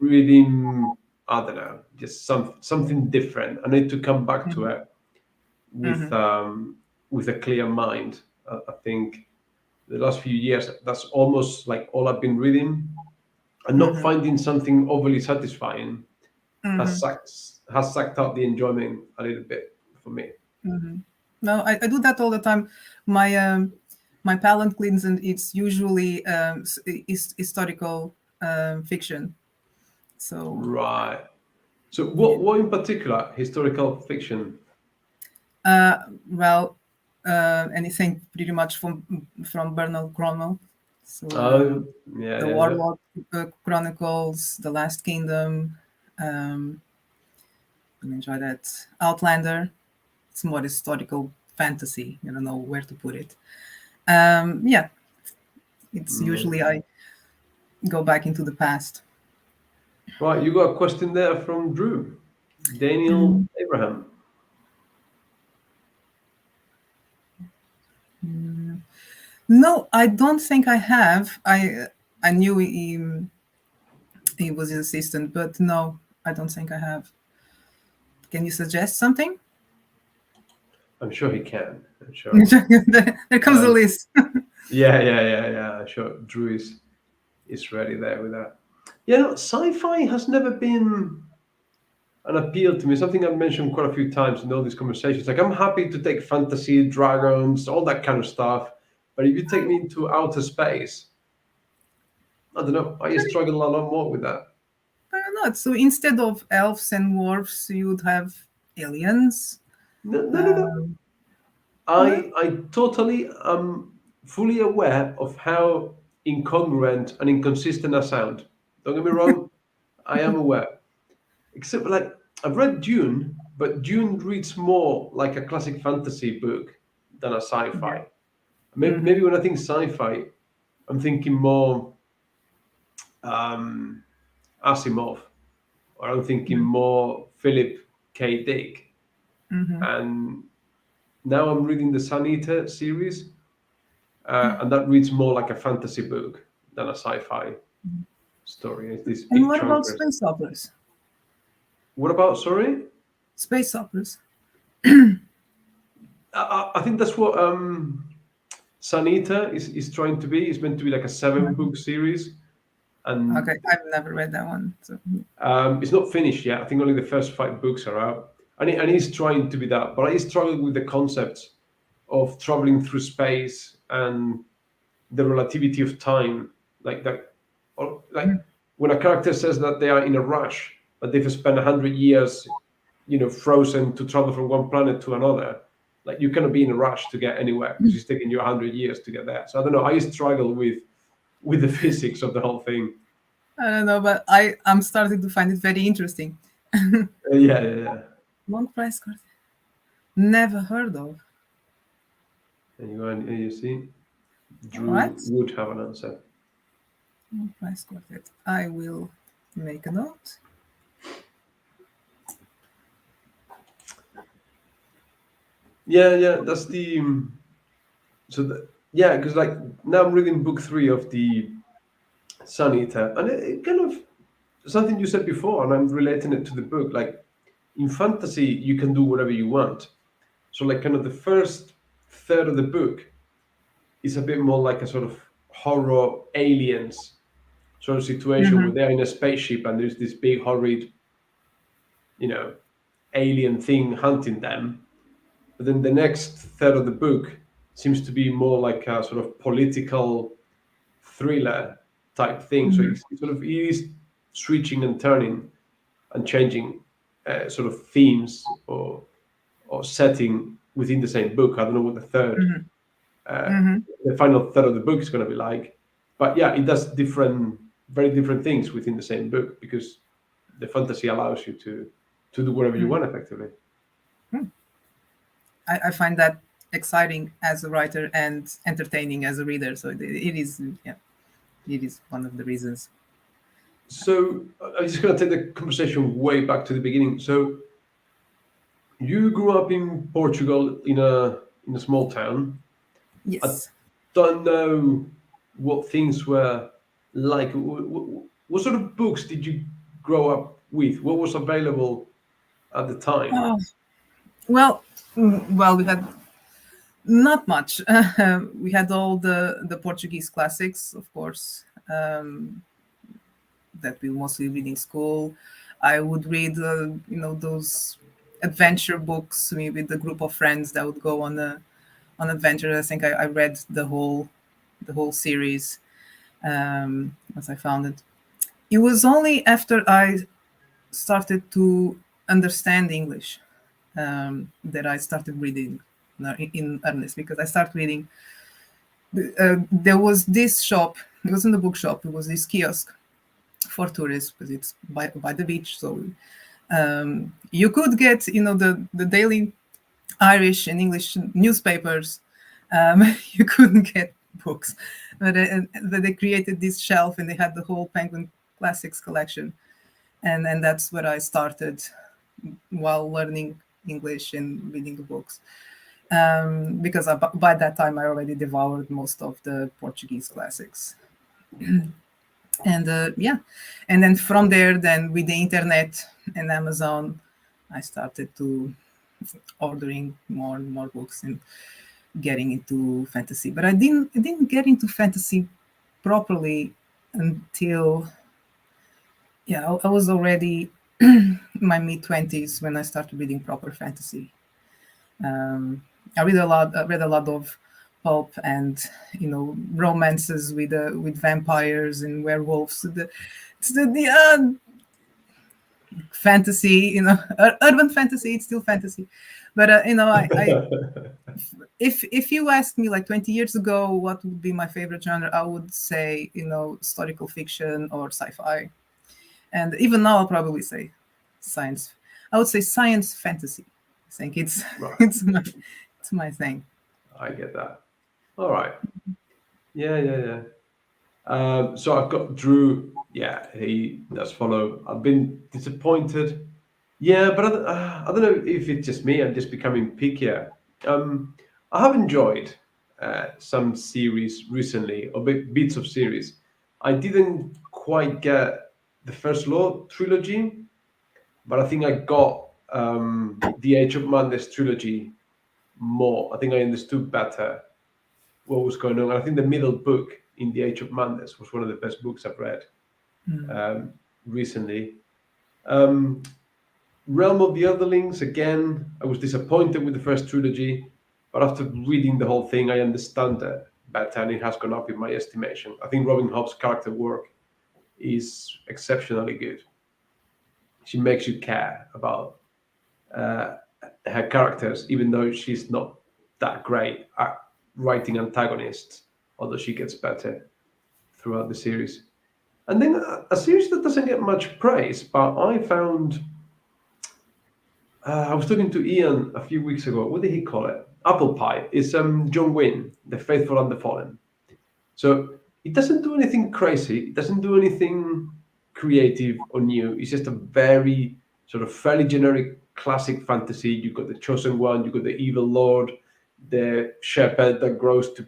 reading, I don't know, just something different. I need to come back to it with Mm-hmm. um, with a clear mind. I think the last few years that's almost like all I've been reading, and not Mm-hmm. finding something overly satisfying Mm-hmm. has sucked out the enjoyment a little bit for me. Mm-hmm. No, I do that all the time. My palate cleanse, and it's usually historical fiction. So, Right. So yeah. what in particular historical fiction? Well, anything pretty much from Bernal Cromwell. So Oh, yeah, the yeah, yeah. Warlord Chronicles, The Last Kingdom. Um, I enjoy that. Outlander. It's more historical fantasy. I don't know where to put it. Yeah, it's usually Mm. I go back into the past. Right, you got a question there from Drew. Daniel Mm, Abraham. mm. No, I don't think I have. I knew he was his assistant, but no, I don't think I have. Can you suggest something? I'm sure he can. I'm sure. There comes a Um, list. yeah. I'm sure Drew is ready there with that. Yeah, no, sci-fi has never been an appeal to me. Something I've mentioned quite a few times in all these conversations. Like I'm happy to take fantasy, dragons, all that kind of stuff. But if you take me into outer space, I don't know. I struggle a lot more with that. Why not? So instead of elves and dwarfs, you would have aliens. No. Um, no? I totally am fully aware of how incongruent and inconsistent I sound. Don't get me wrong, I am aware. Except like I've read Dune, but Dune reads more like a classic fantasy book than a Yeah. sci-fi. Hmm. Maybe when I think sci-fi, I'm thinking more um, Asimov, or I'm thinking more Philip K. Dick. Hmm. And now I'm reading the Sun Eater series, and that reads more like a fantasy book than a sci-fi story. It's these And big what about chunkers. space operas? What about sorry? Space operas. I think that's what Sanita is trying to be. It's meant to be like a Mhm. seven-book series, and Okay, I've never read that one. So. it's not finished yet. I think only the first five books are out, and he's trying to be that. But I struggle with the concepts of traveling through space and the relativity of time, like that, or like when a character says that they are in a rush, but they've spent 100 years, frozen to travel from one planet to another. Like you cannot be in a rush to get anywhere because it's taking you 100 years to get there. So I don't know. I struggle with the physics of the whole thing. I don't know, but I'm starting to find it very interesting. Yeah. Long price card. Never heard of. And you go and you see, All Drew right. would have an answer. Long price quartet. I will make a note. Yeah. That's the so the, yeah, because like now I'm reading book three of the Sun Eater, and it kind of something you said before, and I'm relating it to the book. Like in fantasy, you can do whatever you want. So like kind of the first third of the book is a bit more like a sort of horror aliens sort of situation where Hmm. they're in a spaceship and there's this big horrid, you know, alien thing hunting them. But then the next third of the book seems to be more like a sort of political thriller type thing. So Hmm. it's sort of it is switching and turning and changing sort of themes or setting within the same book. I don't know what Hmm. uh, Hmm. the final third of the book is going to be like, but yeah, it does very different things within the same book because the fantasy allows you to do whatever you want effectively. I find that exciting as a writer and entertaining as a reader. So it is, yeah, it is one of the reasons. So I'm just going to take the conversation way back to the beginning. So you grew up in Portugal in a small town. I Yes. don't know what things were like. What sort of books did you grow up with? What was available at the time? Oh, well, well, we had not much. We had all the Portuguese classics, of course, that we mostly read in school. I would read, those adventure books with a group of friends that would go on adventure. I think I read the whole series once I found it. It was only after I started to understand English that I started reading in earnest, because I started reading. There was this shop. It was in the bookshop. It was this kiosk for tourists because it's by the beach. So you could get the daily Irish and English newspapers. You couldn't get books, but they created this shelf and they had the whole Penguin Classics collection, and that's where I started. while learning English and reading the books. Because by that time I already devoured most of the Portuguese classics. And yeah, and then from there, then with the internet and Amazon, I started to ordering more and more books and getting into fantasy. But I didn't get into fantasy properly until, yeah, I was already in my mid-20s when I started reading proper fantasy. Um, I read a lot of pulp and, romances with vampires and werewolves. The fantasy, urban fantasy. It's still fantasy, but I if you asked me like 20 years ago what would be my favorite genre, I would say, historical fiction or sci-fi. And even now I'll probably say science. I would say science fantasy. I think it's Right. it's my thing. I get that. All right. Yeah, yeah, yeah. So I've got Drew. Yeah, he does follow. I've been disappointed. Yeah, but I don't know if it's just me. I'm just becoming pickier. I have enjoyed some series recently, or bits of series. I didn't quite get the First Law trilogy, but I think I got the Age of Madness trilogy more. I think I understood better what was going on. And I think the middle book in the Age of Madness was one of the best books I've read Mm. um, recently. Um, Realm of the Elderlings, again, I was disappointed with the first trilogy, but after reading the whole thing, I understand it better and it has gone up in my estimation. I think Robin Hobb's character work is exceptionally good. She makes you care about uh, her characters, even though she's not that great at writing antagonists, although she gets better throughout the series. And then a series that doesn't get much praise, but I found. I was talking to Ian a few weeks ago. What did he call it? Apple Pie. It's John Wynne, The Faithful and the Fallen. So it doesn't do anything crazy. It doesn't do anything creative or new. It's just a very sort of fairly generic classic fantasy. You've got the chosen one. You've got the evil lord, the shepherd that grows to,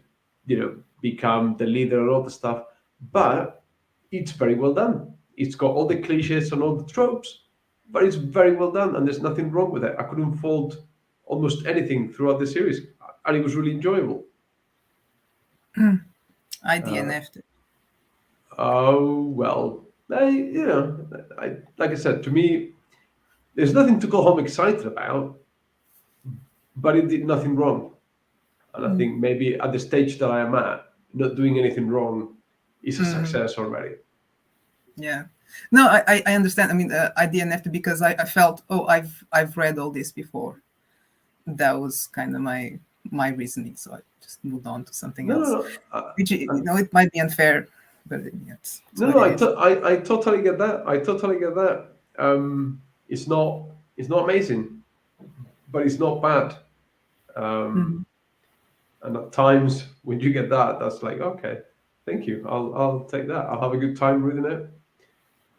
become the leader and all the stuff. But it's very well done. It's got all the cliches and all the tropes, but it's very well done, and there's nothing wrong with it. I couldn't fault almost anything throughout the series, and it was really enjoyable. I Uh, DNF'd it. Oh well, I like I said, to me, there's nothing to go home excited about, but it did nothing wrong, and I Mm. think maybe at the stage that I am at, not doing anything wrong is a Mm. success already. Yeah. No, I understand. I mean, I DNF'd it because I felt, oh, I've read all this before. That was kind of my reasoning, so I just moved on to something No, no, else. no, Which, and it might be unfair, but it's no, what no. it is. I totally get that. I totally get that. It's not amazing, but it's not bad. Um, Mhm. and at times when you get that, that's like, okay, thank you. I'll take that. I'll have a good time reading it,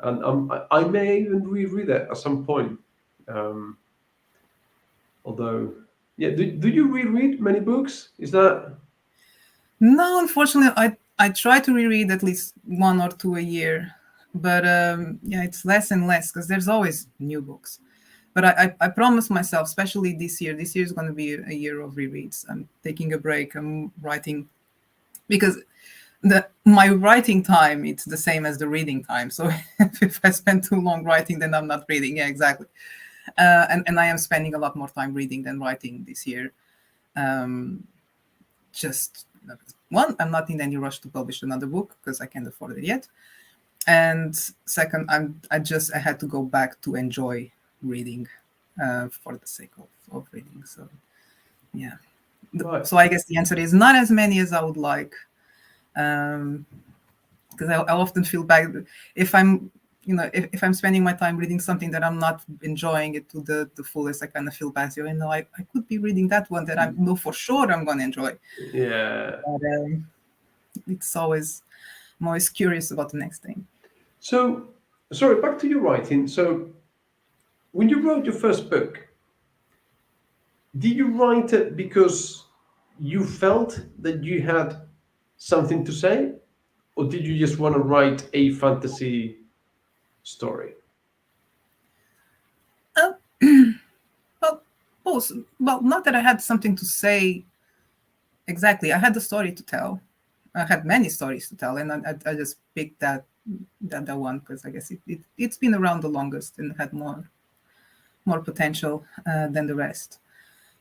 and I may even reread it at some point. Um, Although, yeah, do you reread many books? Is that No, unfortunately, I try to reread at least one or two a year, but yeah, it's less and less because there's always new books. But I promised myself, especially this year. This year is going to be a year of rereads. I'm taking a break. I'm writing because my writing time it's the same as the reading time. So if I spend too long writing, then I'm not reading. Yeah, exactly. And I am spending a lot more time reading than writing this year. Um, just one, I'm not in any rush to publish another book because I can't afford it yet. And second, I had to go back to enjoy reading for the sake of reading. So yeah. right? So I guess the answer is not as many as I would like. Um, because I often feel bad if I'm if I'm spending my time reading something that I'm not enjoying it to the fullest. I kind of feel bad. So I could be reading that one that I know for sure I'm going to enjoy. Yeah. But it's always I'm always curious about the next thing. So, sorry, back to your writing. So, when you wrote your first book, did you write it because you felt that you had something to say, or did you just want to write a fantasy story? Uh, well, both. Well, not that I had something to say exactly. I had a story to tell. I had many stories to tell, and I just picked that one because I guess it's been around the longest and had more potential than the rest.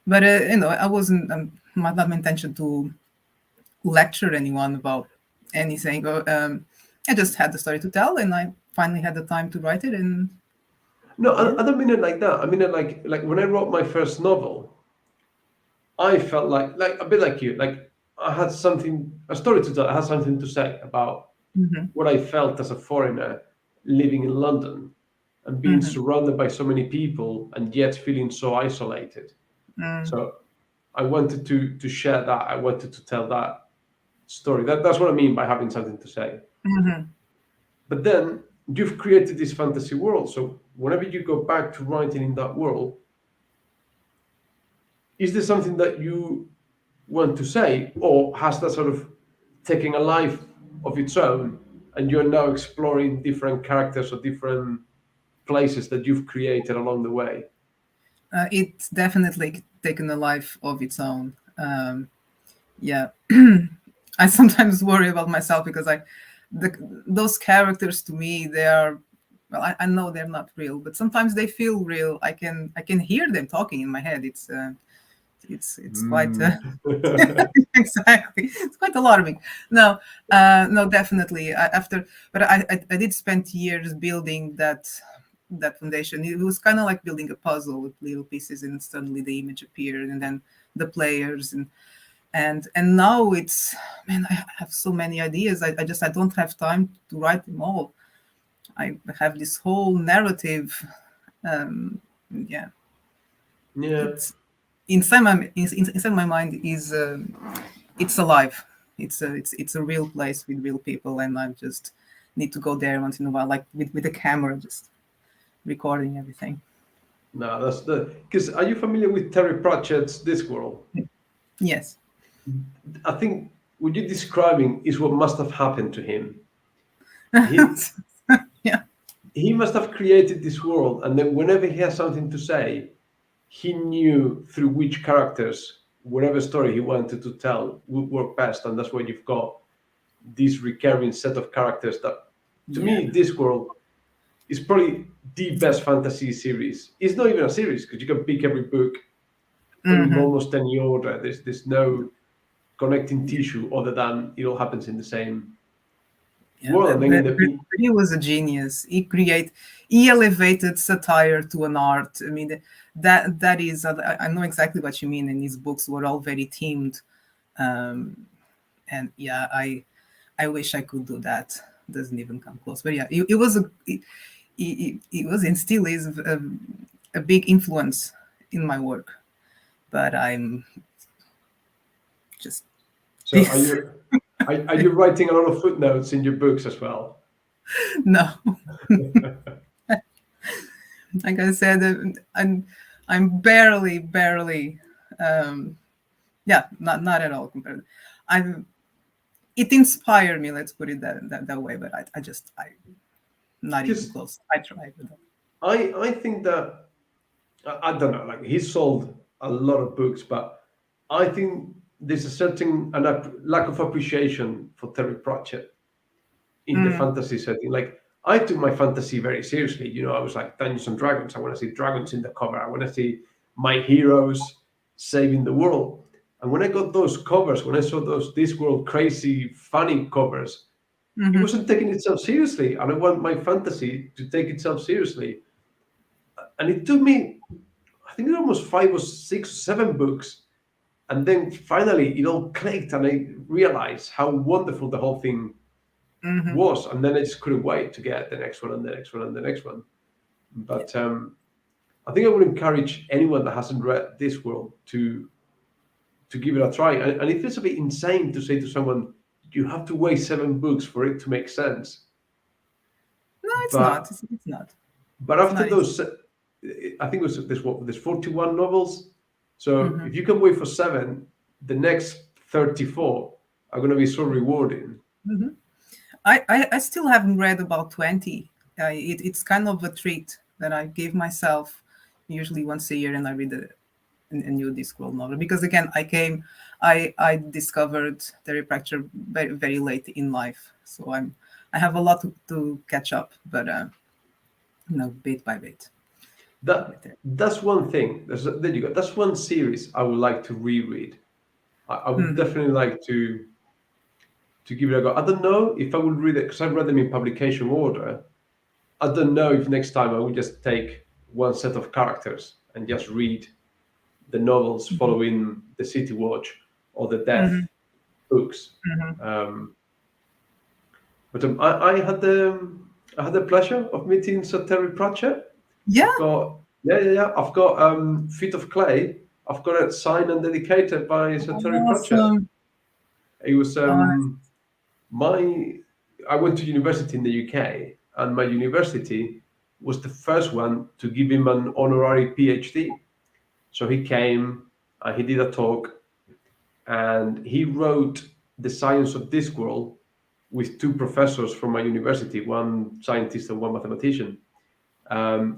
But I wasn't not my intention to lecture anyone about anything. I just had the story to tell, and I finally had the time to write it. And No, yeah. I don't mean it like that. I mean it like when I wrote my first novel, I felt like a bit like you. Like I had something, a story to tell. I had something to say about Hmm. what I felt as a foreigner living in London and being Hmm. surrounded by so many people and yet feeling so isolated. Mm. So I wanted to share that. I wanted to tell that story. That's what I mean by having something to say. Hmm. But then you've created this fantasy world. So whenever you go back to writing in that world, is there something that you want to say, or has that sort of taken a life of its own, and you're now exploring different characters or different places that you've created along the way? It's definitely taken a life of its own. Yeah, I sometimes worry about myself because those characters to me they are. Well, I know they're not real, but sometimes they feel real. I can hear them talking in my head. It's quite Mm. exactly. It's quite alarming. No, no, definitely. But I did spend years building that foundation. It was kind of like building a puzzle with little pieces, and suddenly the image appeared, and then the players, and now it's man, I have so many ideas. I don't have time to write them all. I have this whole narrative. Yeah, Yeah, it's inside my mind is it's alive. It's a real place with real people, and I just need to go there once in a while, like with a camera, just recording everything. no, that's the because are you familiar with Terry Pratchett's Discworld? Yes. I think what you're describing is what must have happened to him. He Yeah. he must have created this world, and then whenever he has something to say, he knew through which characters, whatever story he wanted to tell, would work best, and that's why you've got this recurring set of characters that, to Yeah. me, this world is probably the best fantasy series. It's not even a series because you can pick every book, put it in Hmm. almost any order. There's no connecting Yeah. tissue other than it all happens in the same Yeah, world. And then he was a genius. He elevated satire to an art. I mean, that is. I know exactly what you mean. And his books were all very themed, um, and yeah, I wish I could do that. Doesn't even come close. But yeah, it was it was and still is a big influence in my work. But I'm just so this. are you writing a lot of footnotes in your books as well? No, like I said, I'm barely, um, yeah, not at all compared. I'm it inspired me. Let's put it that way. But I not even Because close. I tried. But I think that I don't know, like he sold a lot of books, but I think there's a certain lack of appreciation for Terry Pratchett in the mm, fantasy setting. Like I took my fantasy very seriously. I was like Dungeons and Dragons. I want to see dragons in the cover. I want to see my heroes saving the world. And when I got those covers, when I saw those Discworld crazy funny covers, it hmm. wasn't taking itself seriously. And I want my fantasy to take itself seriously. And it took me, I think, almost 5 or 6 or 7 books. And then finally, it all clicked, and I realized how wonderful the whole thing Hmm. was. And then I just couldn't wait to get the next one and the next one and the next one. Yeah. But I think I would encourage anyone that hasn't read this world to give it a try. And it feels a bit insane to say to someone, you have to wait 7 books for it to make sense. No, it's not. But It's not. but It's after not. It's, those I think it was there's 41 novels. So Mhm. if you can wait for 7, the next 34 are going to be so rewarding. Mhm. I still haven't read about 20. It's kind of a treat that I give myself usually once a year, and I read a new Discworld novel. Because again, I discovered Terry Pratchett very, very late in life. So I have a lot to catch up, but bit by bit. That that's one thing. There you go. That's one series I would like to reread. I would Mhm. definitely like to give it a go. I don't know if I would read it because I've read them in publication order. I don't know if next time I would just take one set of characters and just read the novels Mhm. following the City Watch or the Death Mhm. books. Mhm. Um, but I had the pleasure of meeting Sir Terry Pratchett. Yeah. I've got yeah. I've got Feet of Clay. I've got it signed and dedicated by Sir Terry Pratchett. Awesome. It was Uh, my I went to university in the UK, and my university was the first one to give him an honorary PhD. So he came and he did a talk, and he wrote The Science of Discworld with two professors from my university, one scientist and one mathematician.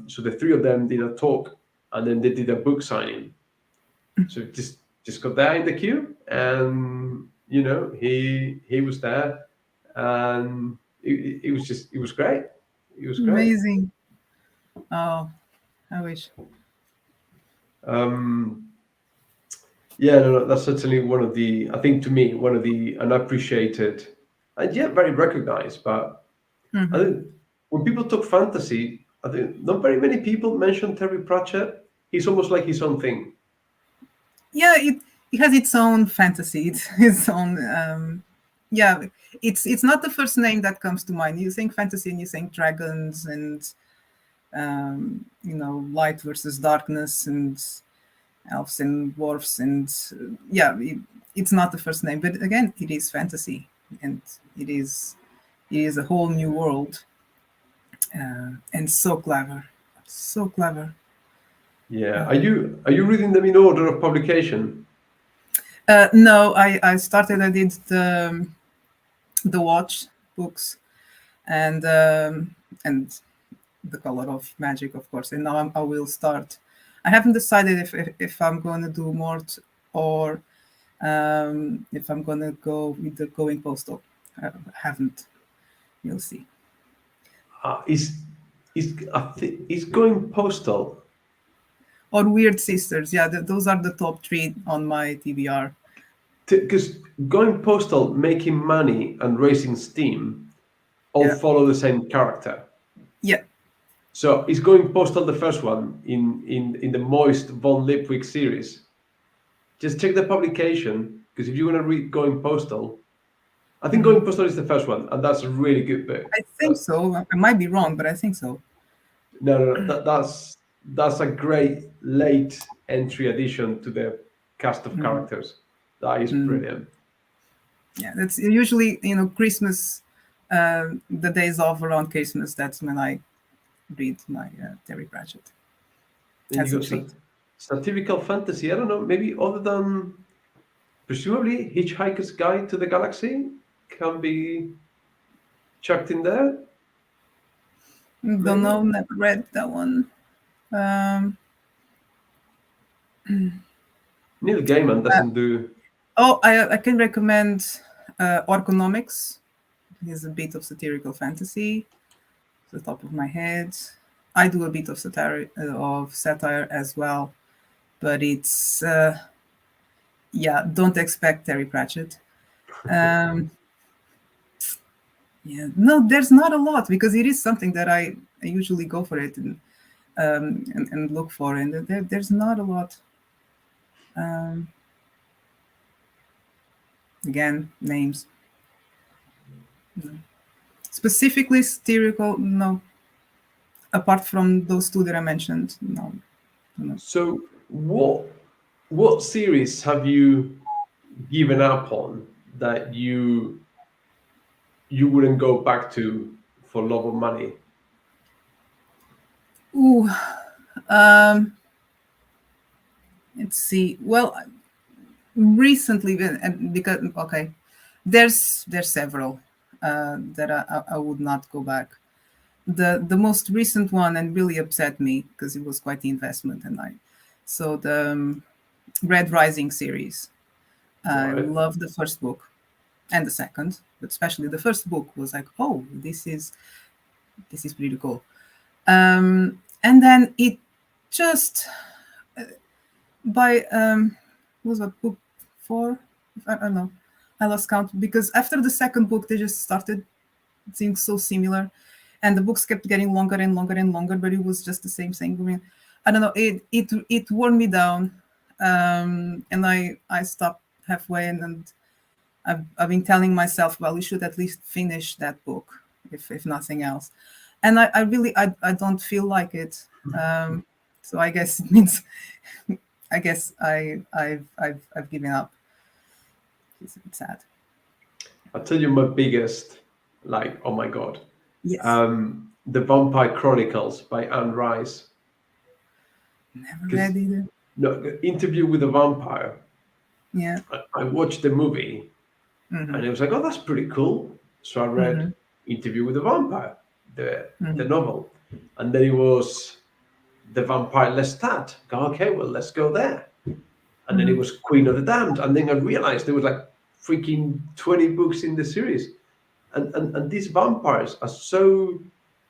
So the three of them did a talk, and then they did a book signing. So just got there in the queue, and he was there, and it was great. It was great. Amazing. Oh, I wish. Um, yeah, no, that's certainly one of the, I think to me, one of the unappreciated and yet very recognized. But I Mhm. think when people talk fantasy, I think not very many people mention Terry Pratchett. He's almost like his own thing. Yeah, it has its own fantasy. It's its own. Yeah, it's not the first name that comes to mind. You think fantasy and you think dragons and light versus darkness and elves and dwarfs and yeah, it's not the first name, but again, it is fantasy and it is it is a whole new world and so clever, so clever. Yeah. Are you reading them in order of publication? No, I started. I did the Watch books and the Color of Magic, of course. And now I will start. I haven't decided if I'm going to do Mort or if I'm going to go with the Going Postal. I haven't. You'll see. Is going postal Or Weird Sisters. Yeah, those are the top three on my TBR. because going postal, making money and raising steam all Yeah, follow the same character. yeah. So is going postal the first one in the Moist von Lipwig series? Just check the publication because if you want to read Going Postal, I think Mhm. Going Postal is the first one, and that's a really good book. I think so. I might be wrong, but I think so. No. That's a great late entry addition to the cast of Mhm. characters. That is Mhm. brilliant. Yeah, that's usually Christmas, the days off around Christmas. That's when I read my Terry Pratchett Then as you a got treat. satirical fantasy. I don't know, maybe other than presumably Hitchhiker's Guide to the Galaxy can be chucked in there. Don't Maybe know, never read that one. Um, Neil Gaiman doesn't do. oh, I can recommend Orconomics. It's a bit of satirical fantasy, off the top of my head. I do a bit of satire as well, but it's yeah. Don't expect Terry Pratchett. Um, yeah, no, there's not a lot because it is something that I usually go for it and look for, and there's not a lot. Um, again, names specifically satirical. No, apart from those two that I mentioned, no, no. So what series have you given up on that you wouldn't go back to for love or money? Ooh, Um, let's see. Well, recently, because okay, there's several that I would not go back. The most recent one and really upset me because it was quite the investment, and I so the Red Rising series. I Right. love the first book and the second, but especially the first book was like, oh, this is pretty cool. And then it just by what was that book 4? I don't know. I lost count because after the second book they just started seeing so similar, and the books kept getting longer and longer and longer, but it was just the same thing. I mean, I don't know. It wore me down, and I stopped halfway, and I've been telling myself, well, we should at least finish that book, if nothing else. And I really I don't feel like it. So I guess it means I guess I've given up. It's a bit sad. I'll tell you my biggest, like, oh my god, Yes, the Vampire Chronicles by Anne Rice. never Because read either. no, the Interview with a Vampire. Yeah. I watched the movie Mm-hmm. and it was like, oh, that's pretty cool. So I Mm-hmm. read Interview with a Vampire, the Mm-hmm. novel, and then it was the Vampire Lestat. Go, okay, well, let's go there. And then it Mm-hmm. was Queen of the Damned, and then I realized there was like freaking 20 books in the series, and these vampires are so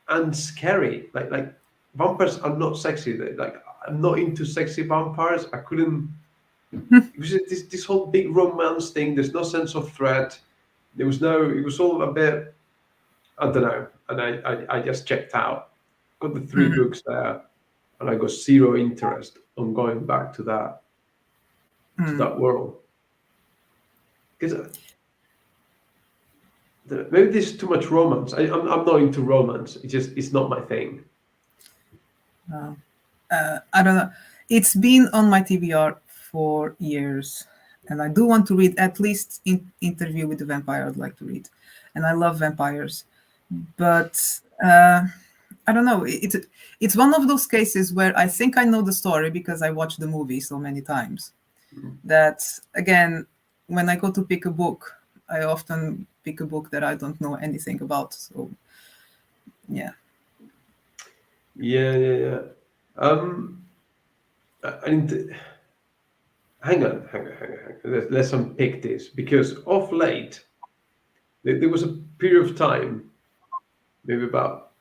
unscary. Like vampires are not sexy. Like I'm not into sexy vampires. I couldn't. It was just this whole big romance thing. There's no sense of threat. There was no. It was all a bit. I don't know. And I just checked out. Got the three Mm-hmm. books there, and I got zero interest on going back to Mm-hmm. that world because maybe there's too much romance. I'm not into romance. It's not my thing. Wow. I don't know. It's been on my TBR for years, and I do want to read at least Interview with the Vampire. I'd like to read, and I love vampires, but I don't know. It's one of those cases where I think I know the story because I watched the movie so many times. That again, when I go to pick a book, I often pick a book that I don't know anything about. So yeah. Yeah, yeah, yeah. Um, and hang on. Let's unpick this because of late there was a period of time, maybe about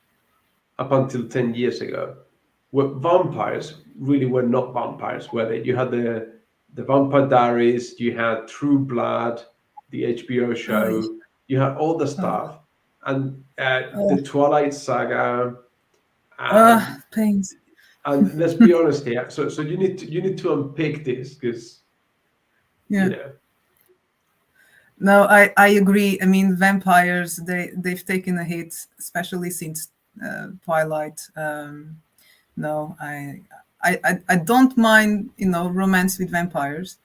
up until 10 years ago, where vampires really were not vampires. Where they, you had the Vampire Diaries, you had True Blood, the HBO Oh, show, you had all the oh, stuff, and oh, the Twilight Saga, and pains. let's be honest here. So you need to unpick this because you Yeah. know. No, I agree. I mean, vampires they've taken a hit, especially since Twilight. No, I don't mind romance with vampires.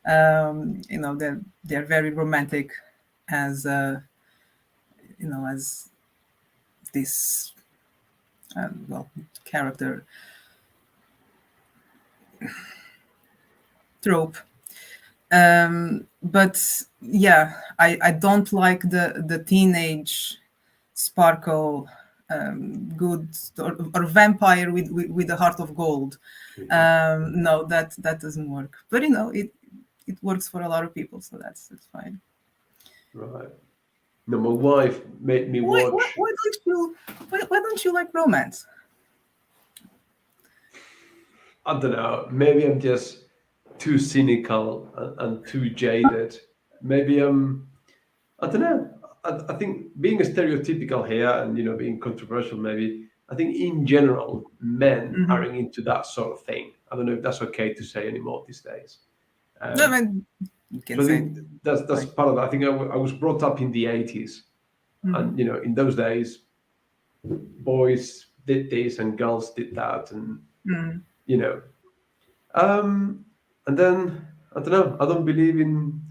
They're very romantic as as this well character trope. But yeah, I don't like the teenage sparkle, good or vampire with a heart of gold. No, that doesn't work. But it works for a lot of people, so that's fine. Right. No, my wife made me watch. Why don't you like romance? I don't know. Maybe I'm just too cynical and too jaded. Maybe I don't know. I think being a stereotypical here and being controversial, maybe I think in general men Hmm. aren't into that sort of thing. I don't know if that's okay to say anymore these days. No, I Um, mean, you can so I say think that's fine. part of it. I think I was brought up in the 80s, Hmm. and in those days, boys did this and girls did that, and Hmm. you know Um, and then I don't know. I don't believe in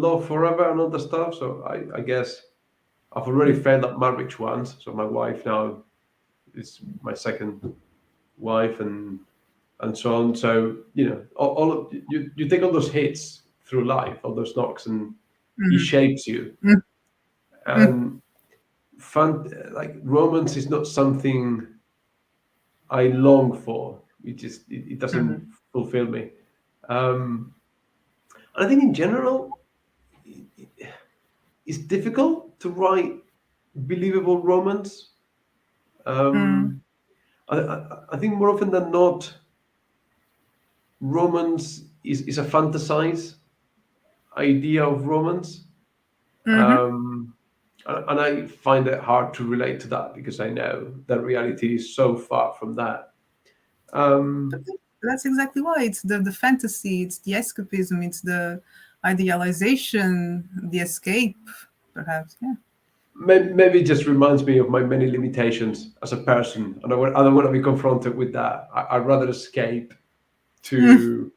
love forever and all the stuff. So I guess I've already failed at marriage once. So my wife now is my second wife and so on. So all of you take all those hits through life, all those knocks, and it Mhm. shapes you. Mm, mm, And fun, like romance, is not something I long for. It doesn't mhm, fulfill me. Um, and I think in general, it's difficult to write believable romance. mm, Um, I think more often than not, romance is a fantasized idea of romance. mhm. Um, and I find it hard to relate to that because I know that reality is so far from that. I Um, think that's exactly why it's the fantasy, it's the escapism, it's the idealization, the escape, perhaps. Yeah. maybe it just reminds me of my many limitations as a person, and I don't want to be confronted with that. I'd rather escape Mm, to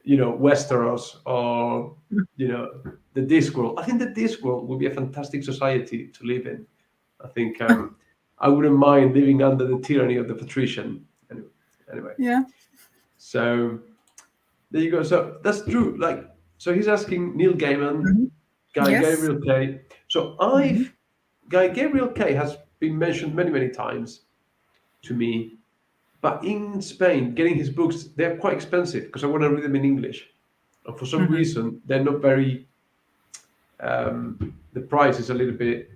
Westeros or the Discworld. I think the Discworld would be a fantastic society to live in. I think I wouldn't mind living under the tyranny of the patrician. Anyway, yeah. so there you go. So that's true. Like, so he's asking Neil Gaiman, Mhm. Guy Yes. Gabriel Kay. So Mhm. Guy Gabriel Kay has been mentioned many, many times to me. But in Spain, getting his books, they're quite expensive because I want to read them in English. And for some Mhm. reason, they're not very, the price is a little bit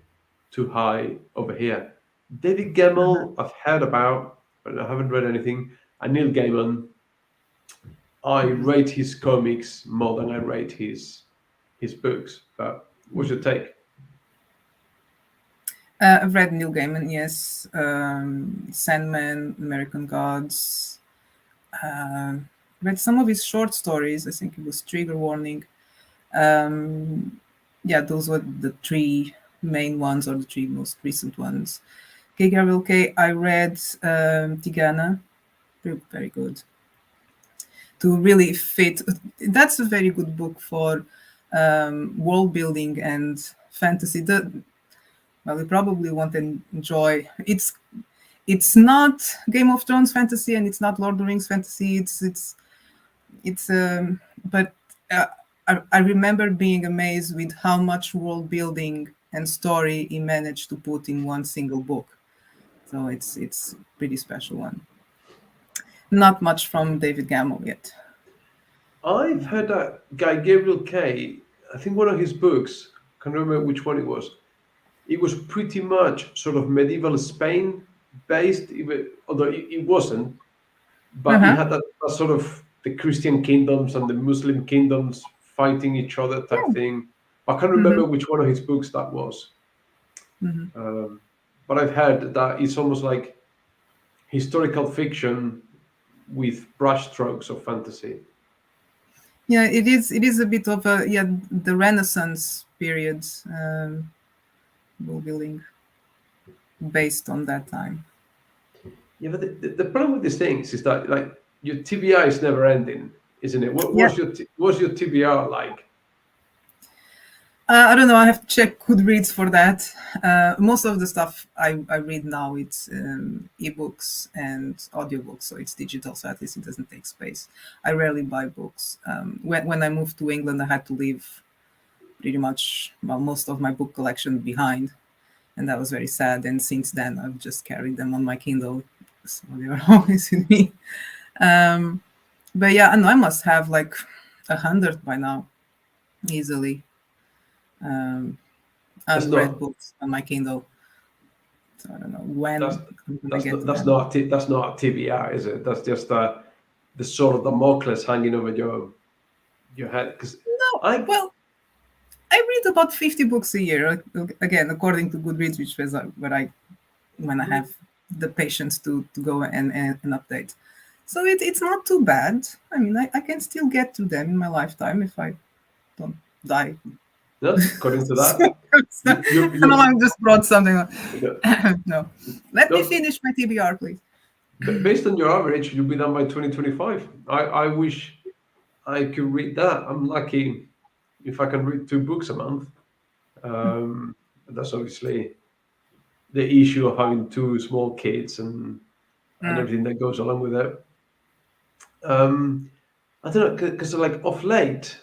too high over here. David Mhm. Gemmell, I've heard about, but I haven't read anything. And Neil Gaiman, I Mhm. rate his comics more than I rate his books. But what's your take? I've read Neil Gaiman, yes. Sandman, American Gods. Um read some of his short stories. I think it was Trigger Warning. Um, yeah, those were the three main ones or the three most recent ones. K. Gabriel K. I read Tigana, very, very good. To really fit, that's a very good book for world building and fantasy. Well, you probably won't enjoy. It's not Game of Thrones fantasy and it's not Lord of the Rings fantasy. It's but uh, I remember being amazed with how much world building and story he managed to put in one single book. So it's pretty special one. Not much from David Gamble yet. I've heard that Guy Gabriel Kay, I think one of his books, I can't remember which one it was. It was pretty much sort of medieval Spain based, although it wasn't, but it Uh-huh. had that sort of the Christian kingdoms and the Muslim kingdoms fighting each other type Yeah. thing. I can't Hmm. remember which one of his books that was. Hmm. Um, but I've heard that it's almost like historical fiction with brushstrokes of fantasy. Yeah, it is. It is a bit of a yeah the Renaissance period world building based on that time. Yeah, but the problem with these things is that like your TBR is never ending, isn't it? Yeah. What's your TBR like? I don't know. I have to check Goodreads for that. Most of the stuff I read now it's ebooks and audiobooks, so it's digital. So at least it doesn't take space. I rarely buy books. When I moved to England, I had to leave pretty much most of my book collection behind, and that was very sad. And since then, I've just carried them on my Kindle, so they are always with me. Um, but yeah, I know I must have like 100 by now, easily. Um, That's unread not books on my Kindle. So I don't know that's when I'm gonna get to them. that's not a TBR, is it? That's just the sort of Damocles hanging over your head. Because No, I well, I read about 50 books a year. Again, according to Goodreads, which was where I when I have the patience to go and update. So it's not too bad. I mean, I can still get to them in my lifetime if I don't die. no, according to So, that, I know I just brought something. you No, let me no, finish my TBR, please. based on your average, you'll be done by 2025. I wish I could read that. I'm lucky if I can read 2 books a month. But that's obviously the issue of having 2 small kids and and everything that goes along with it. Um, I don't know, because like of late,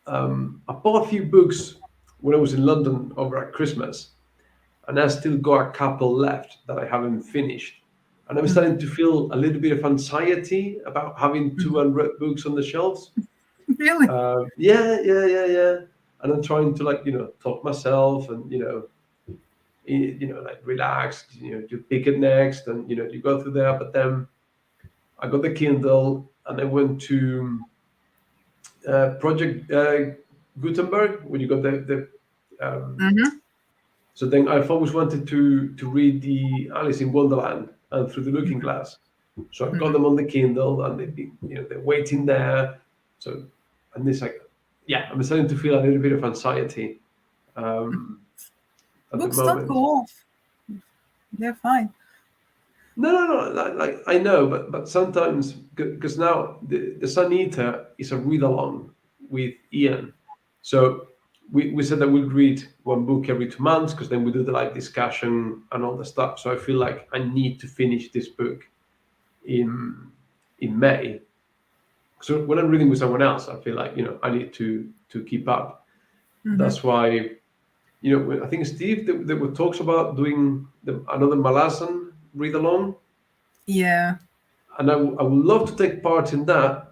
I bought a few books when I was in London over at Christmas, and I still got a couple left that I haven't finished. And I'm starting to feel a little bit of anxiety about having two unread books on the shelves. Really? Yeah. And I'm trying to like talk myself and like relax. You pick it next, and you go through there. But then I got the Kindle, and I went to Project Gutenberg when you got the Mm-hmm. so then I've always wanted to read the Alice in Wonderland and Through the Looking Glass. So I've got them on the Kindle, and they've been, they're waiting there. So, and this like, yeah, I'm starting to feel a little bit of anxiety um, at the Books don't go moment. off. They're fine. No. Like I know, but sometimes because now the Sun Eater is a read along with Ian, so we said that we'll read one book every 2 months because then we do the like discussion and all the stuff. So I feel like I need to finish this book in May. So when I'm reading with someone else, I feel like I need to keep up. That's why I think Steve there were talks about doing another Malasan read along, Yeah. and I would love to take part in that,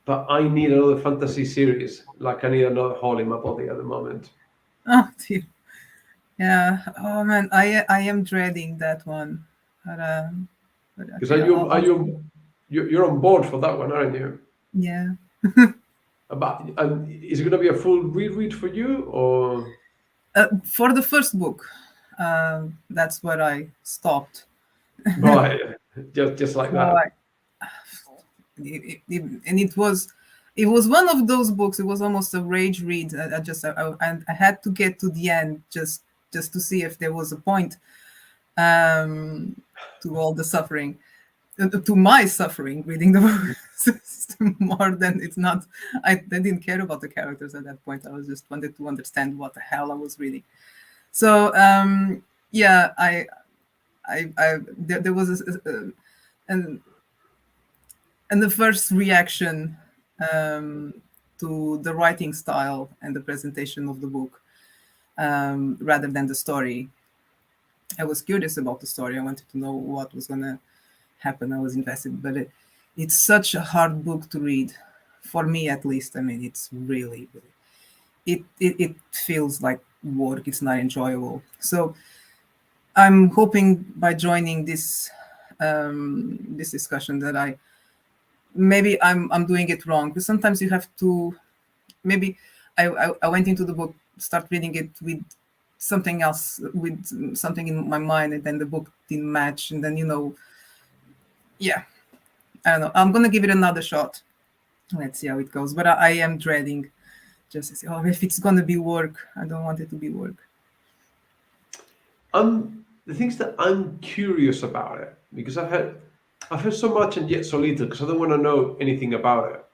but I need another fantasy series. Like I need another hole in my body at the moment. Oh, dear. Yeah. Oh man, I am dreading that one. But Because okay, you're on board for that one, aren't you? yeah. And is it going to be a full reread for you, or For the first book, that's where I stopped. right, just like So that? and it was one of those books. It was almost a rage read. I had to get to the end just to see if there was a point to all the suffering, to my suffering reading the book. More than it's not. I didn't care about the characters at that point. I was just wanted to understand what the hell I was reading. So yeah, there was and and the first reaction to the writing style and the presentation of the book, rather than the story. I was curious about the story. I wanted to know what was going to happen. I was invested, but it's such a hard book to read, for me at least. I mean, it's really, it feels like work. It's not enjoyable. So I'm hoping by joining this discussion that maybe I'm doing it wrong, because sometimes you have to maybe I went into the book, start reading it with something else, with something in my mind, and then the book didn't match, and then yeah, I don't know. I'm gonna give it another shot. Let's see how it goes. But I am dreading just to say, oh, if it's gonna be work, I don't want it to be work. The things that I'm curious about it because I've heard so much and yet so little because I don't want to know anything about it.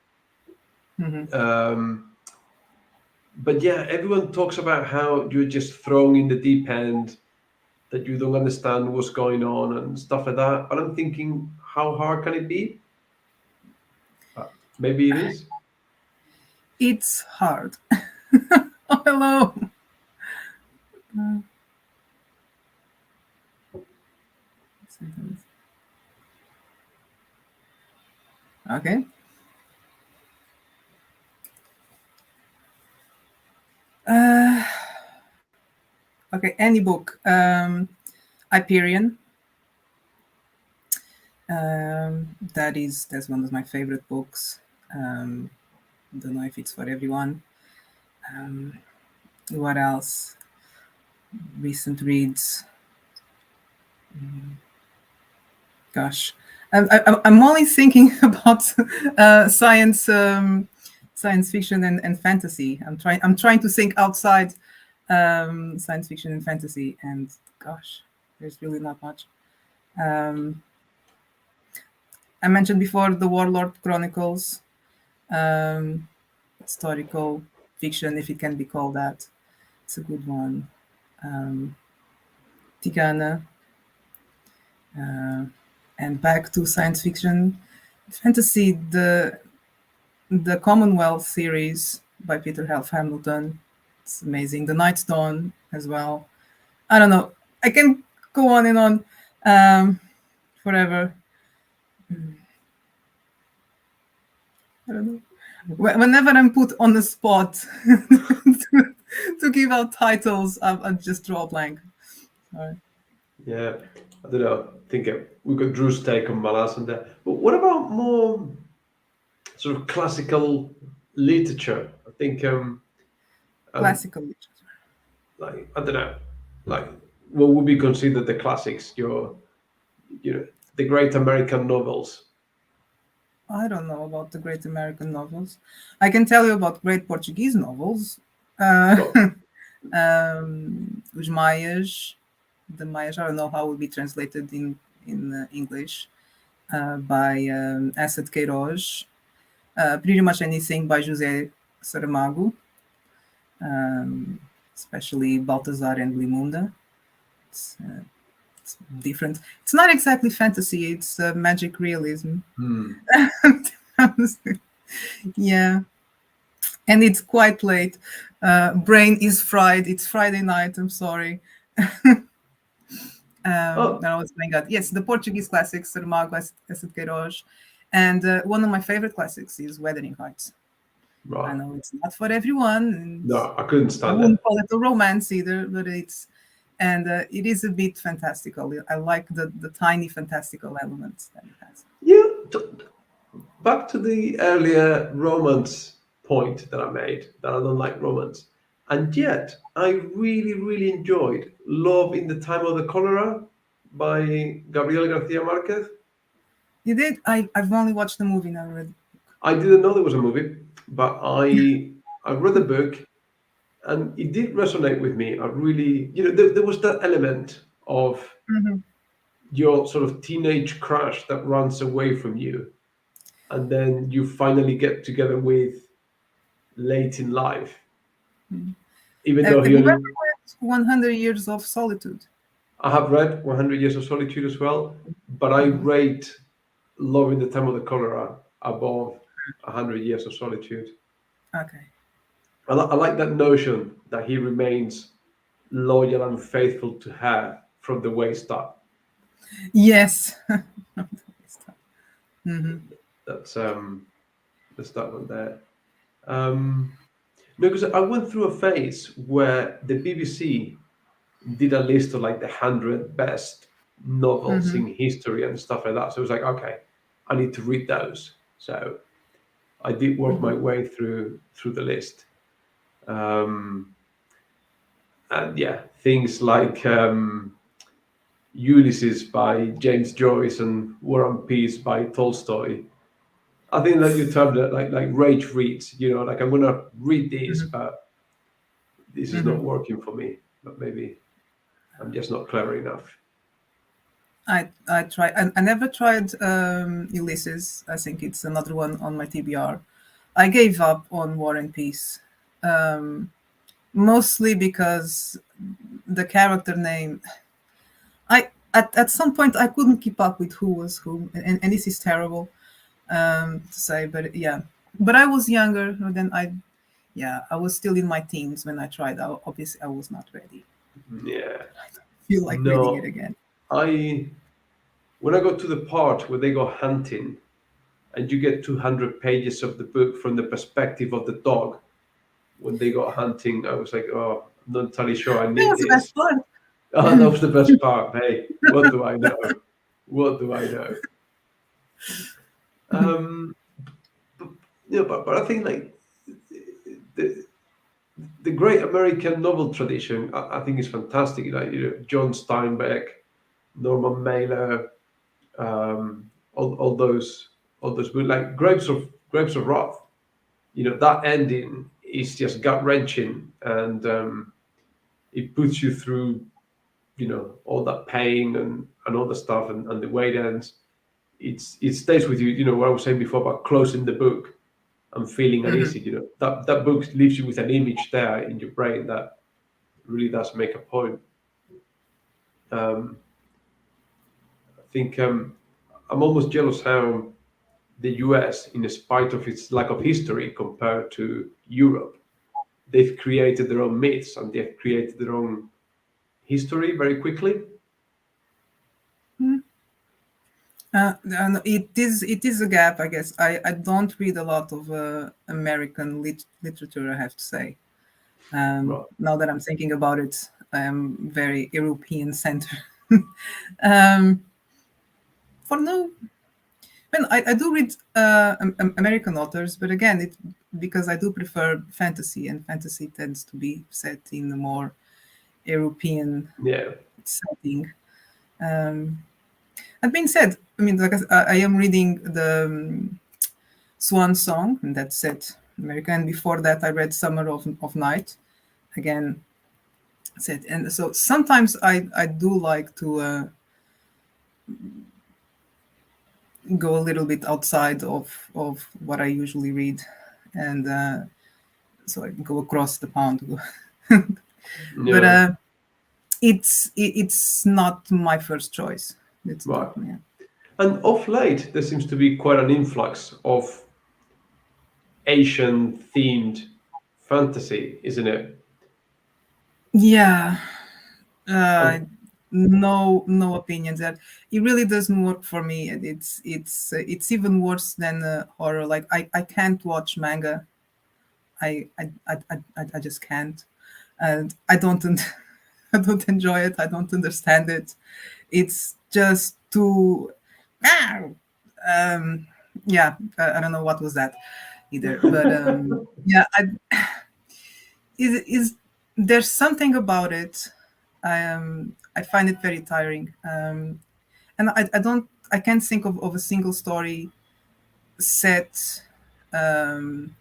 But yeah, everyone talks about how you're just thrown in the deep end, that you don't understand what's going on and stuff like that. But I'm thinking, how hard can it be? Maybe it is. It's hard. Oh, hello. Okay. Okay, any book. Hyperion. That's one of my favorite books. Don't know if it's for everyone. What else? Recent reads. Gosh, I'm only thinking about science fiction and fantasy. I'm trying to think outside science fiction and fantasy, and gosh, there's really not much. Um, I mentioned before the Warlord Chronicles, um, historical fiction, if it can be called that. It's a good one. Tigana. And back to science fiction, fantasy, the Commonwealth series by Peter Half Hamilton. It's amazing. The Night's Dawn as well. I don't know. I can go on and on forever. I don't know. Whenever I'm put on the spot to give out titles, I just draw a blank. Sorry. Yeah, I don't know. I think we got Drew's take on Malas and that. But what about more sort of classical literature? I think, um, Classical literature. like I don't know, like what would be considered the classics? The great American novels. I don't know about the great American novels. I can tell you about great Portuguese novels. Uh, Well, Os Maias, the Maias, I don't know how it would be translated in English, by Asad Queiroz. Pretty much anything by José Saramago, um, especially Baltazar and Limunda. It's different. It's not exactly fantasy, it's magic realism. hmm. Yeah, and it's quite late. Brain is fried. It's Friday night. I'm sorry. Oh, And I was going out. Yes, the Portuguese classics, Saramago, Asset Queiroz. And one of my favorite classics is Wuthering Heights. I right. know it's not for everyone, and No, I couldn't I stand wouldn't that. call it a romance either, but and it is a bit fantastical. I like the tiny fantastical elements that it has. Yeah, back to the earlier romance point that I made, that I don't like romance. And yet, I really, really enjoyed Love in the Time of the Cholera by Gabriel Garcia Marquez. You did? I've only watched the movie, never read. I didn't know there was a movie, but I read the book and it did resonate with me. I really, there was that element of Mhm. your sort of teenage crush that runs away from you, and then you finally get together with late in life, even though Have he you ever only. read 100 Years of Solitude? I have read 100 Years of Solitude as well, but I Mhm. rate Love in the Time of the Cholera above 100 Years of Solitude. Okay. I like that notion that he remains loyal and faithful to her from the waist up. Yes. Hmm. That's that's that one there. Um, no, because I went through a phase where the BBC did a list of like the 100 best novels Hmm. in history and stuff like that. So it was like, okay, I need to read those. So I did work my Hmm. way through the list. Um, and yeah, things like Ulysses by James Joyce and War and Peace by Tolstoy. I think that you termed it like rage reads. Like I'm gonna read this, Hmm. but this is Hmm. not working for me. But maybe I'm just not clever enough. I try. I never tried Ulysses. I think it's another one on my TBR. I gave up on War and Peace, um, mostly because the character name. At some point I couldn't keep up with who was who, and this is terrible to say, but yeah. But I was younger then. I was still in my teens when I tried. Obviously, I was not ready. Yeah. Feel like reading it No, again. I when I got to the part where they go hunting and you get 200 pages of the book from the perspective of the dog when they go hunting, I was like, oh, I'm not entirely sure I That need was the best this. part. Oh, that was the best part. Hey, what do I know? What do I know? Um, but, but I think like the the great American novel tradition, I think is fantastic. Like John Steinbeck, Norman Mailer, all those books, like Grapes of Wrath. That ending is just gut wrenching, and it puts you through all that pain and all the stuff, and the way it ends. It stays with you. What I was saying before about closing the book and feeling Mhm. uneasy. That book leaves you with an image there in your brain that really does make a point. Um, I think I'm almost jealous how the US, in spite of its lack of history compared to Europe, they've created their own myths and they've created their own history very quickly. Mm. And it is a gap, I guess. I don't read a lot of American literature, I have to say. Right. Now that I'm thinking about it, I am very European centered. um, for no, I do read American authors, but again, it because I do prefer fantasy, and fantasy tends to be set in a more European Yeah. setting. Um, that being said, I mean, like I am reading the Swan Song, and that's set in America. And before that, I read Summer of Night, again set. And so sometimes I do like to go a little bit outside of what I usually read, and so I go across the pond. But Yeah. it's not my first choice. It's Right. not, yeah. And of late, there seems to be quite an influx of Asian themed fantasy, isn't it? Yeah, uh, And no opinions there. It really doesn't work for me, and it's even worse than horror. Like I can't watch manga. I just can't, and I don't I don't enjoy it. I don't understand it. It's just too ah, um yeah, I don't know what was that either, but yeah, is there's something about it. I find it very tiring, and I can't think of a single story set, um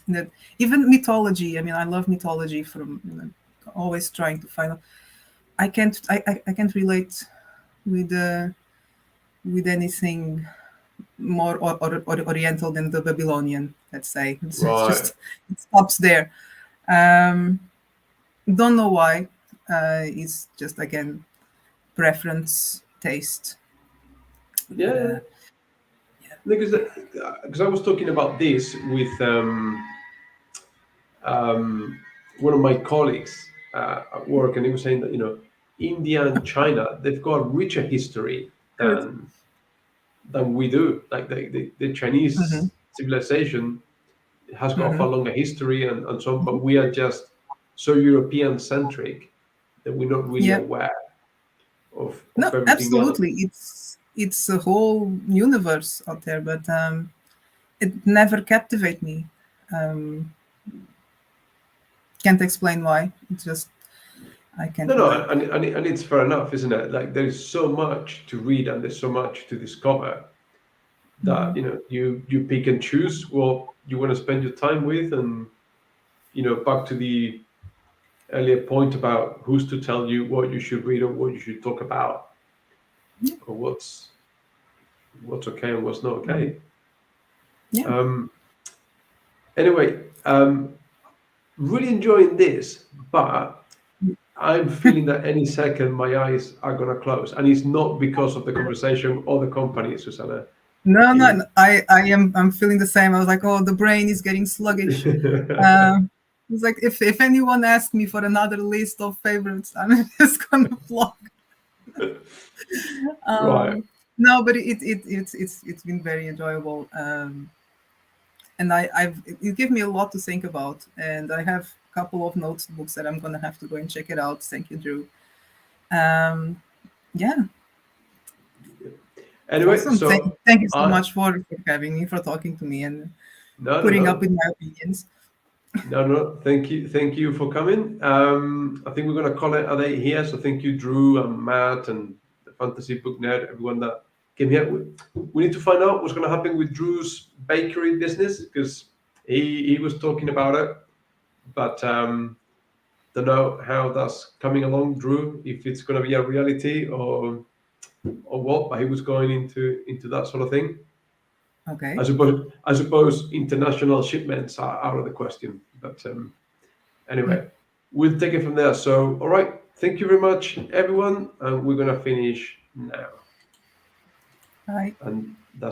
that even mythology. I mean, I love mythology from, always trying to find. I can't relate with with anything more oriental than the Babylonian, let's say. It's right. just, it stops there. Um, don't know why. It's just, again, preference, taste. But Yeah. Because I was talking about this with one of my colleagues at work, and he was saying that India and China, they've got a richer history good. than we do. Like the Hmm. Chinese civilization has got a Hmm. far longer history and so on, but we are just so European centric that we're not really Yeah. aware of No, everything else. absolutely. It's a whole universe out there, but it never captivate me. Um, can't explain why. It's just I can't No, no, relate. and it's fair enough, isn't it? Like there's so much to read and there's so much to discover that Hmm. you pick and choose what you want to spend your time with, and back to the earlier point about who's to tell you what you should read or what you should talk about or what's okay and what's not okay. Yeah. Um, anyway, really enjoying this, but I'm feeling that any second my eyes are gonna close, and it's not because of the conversation or the company, Susanna. No, no, It, no, I'm feeling the same. I was like, oh, the brain is getting sluggish. It's like if anyone asks me for another list of favorites, I'm just gonna block. right. No, but it's been very enjoyable, and it gave me a lot to think about, and I have a couple of notebooks that I'm gonna have to go and check it out. Thank you, Drew. Um, yeah, Anyway, awesome. so Thank you so I much for having me, for talking to me, and no, no, putting up no. with my opinions. No, no, thank you for coming. I think we're gonna call it a day here. So thank you, Drew and Matt and the Fantasy Book Nerd, everyone that came here. We need to find out what's gonna happen with Drew's bakery business because he was talking about it, but don't know how that's coming along, Drew. If it's gonna be a reality or what, but he was going into that sort of thing. Okay. I suppose international shipments are out of the question, but. Anyway, we'll take it from there. So, all right. Thank you very much, everyone. And we're going to finish now. Bye. and that's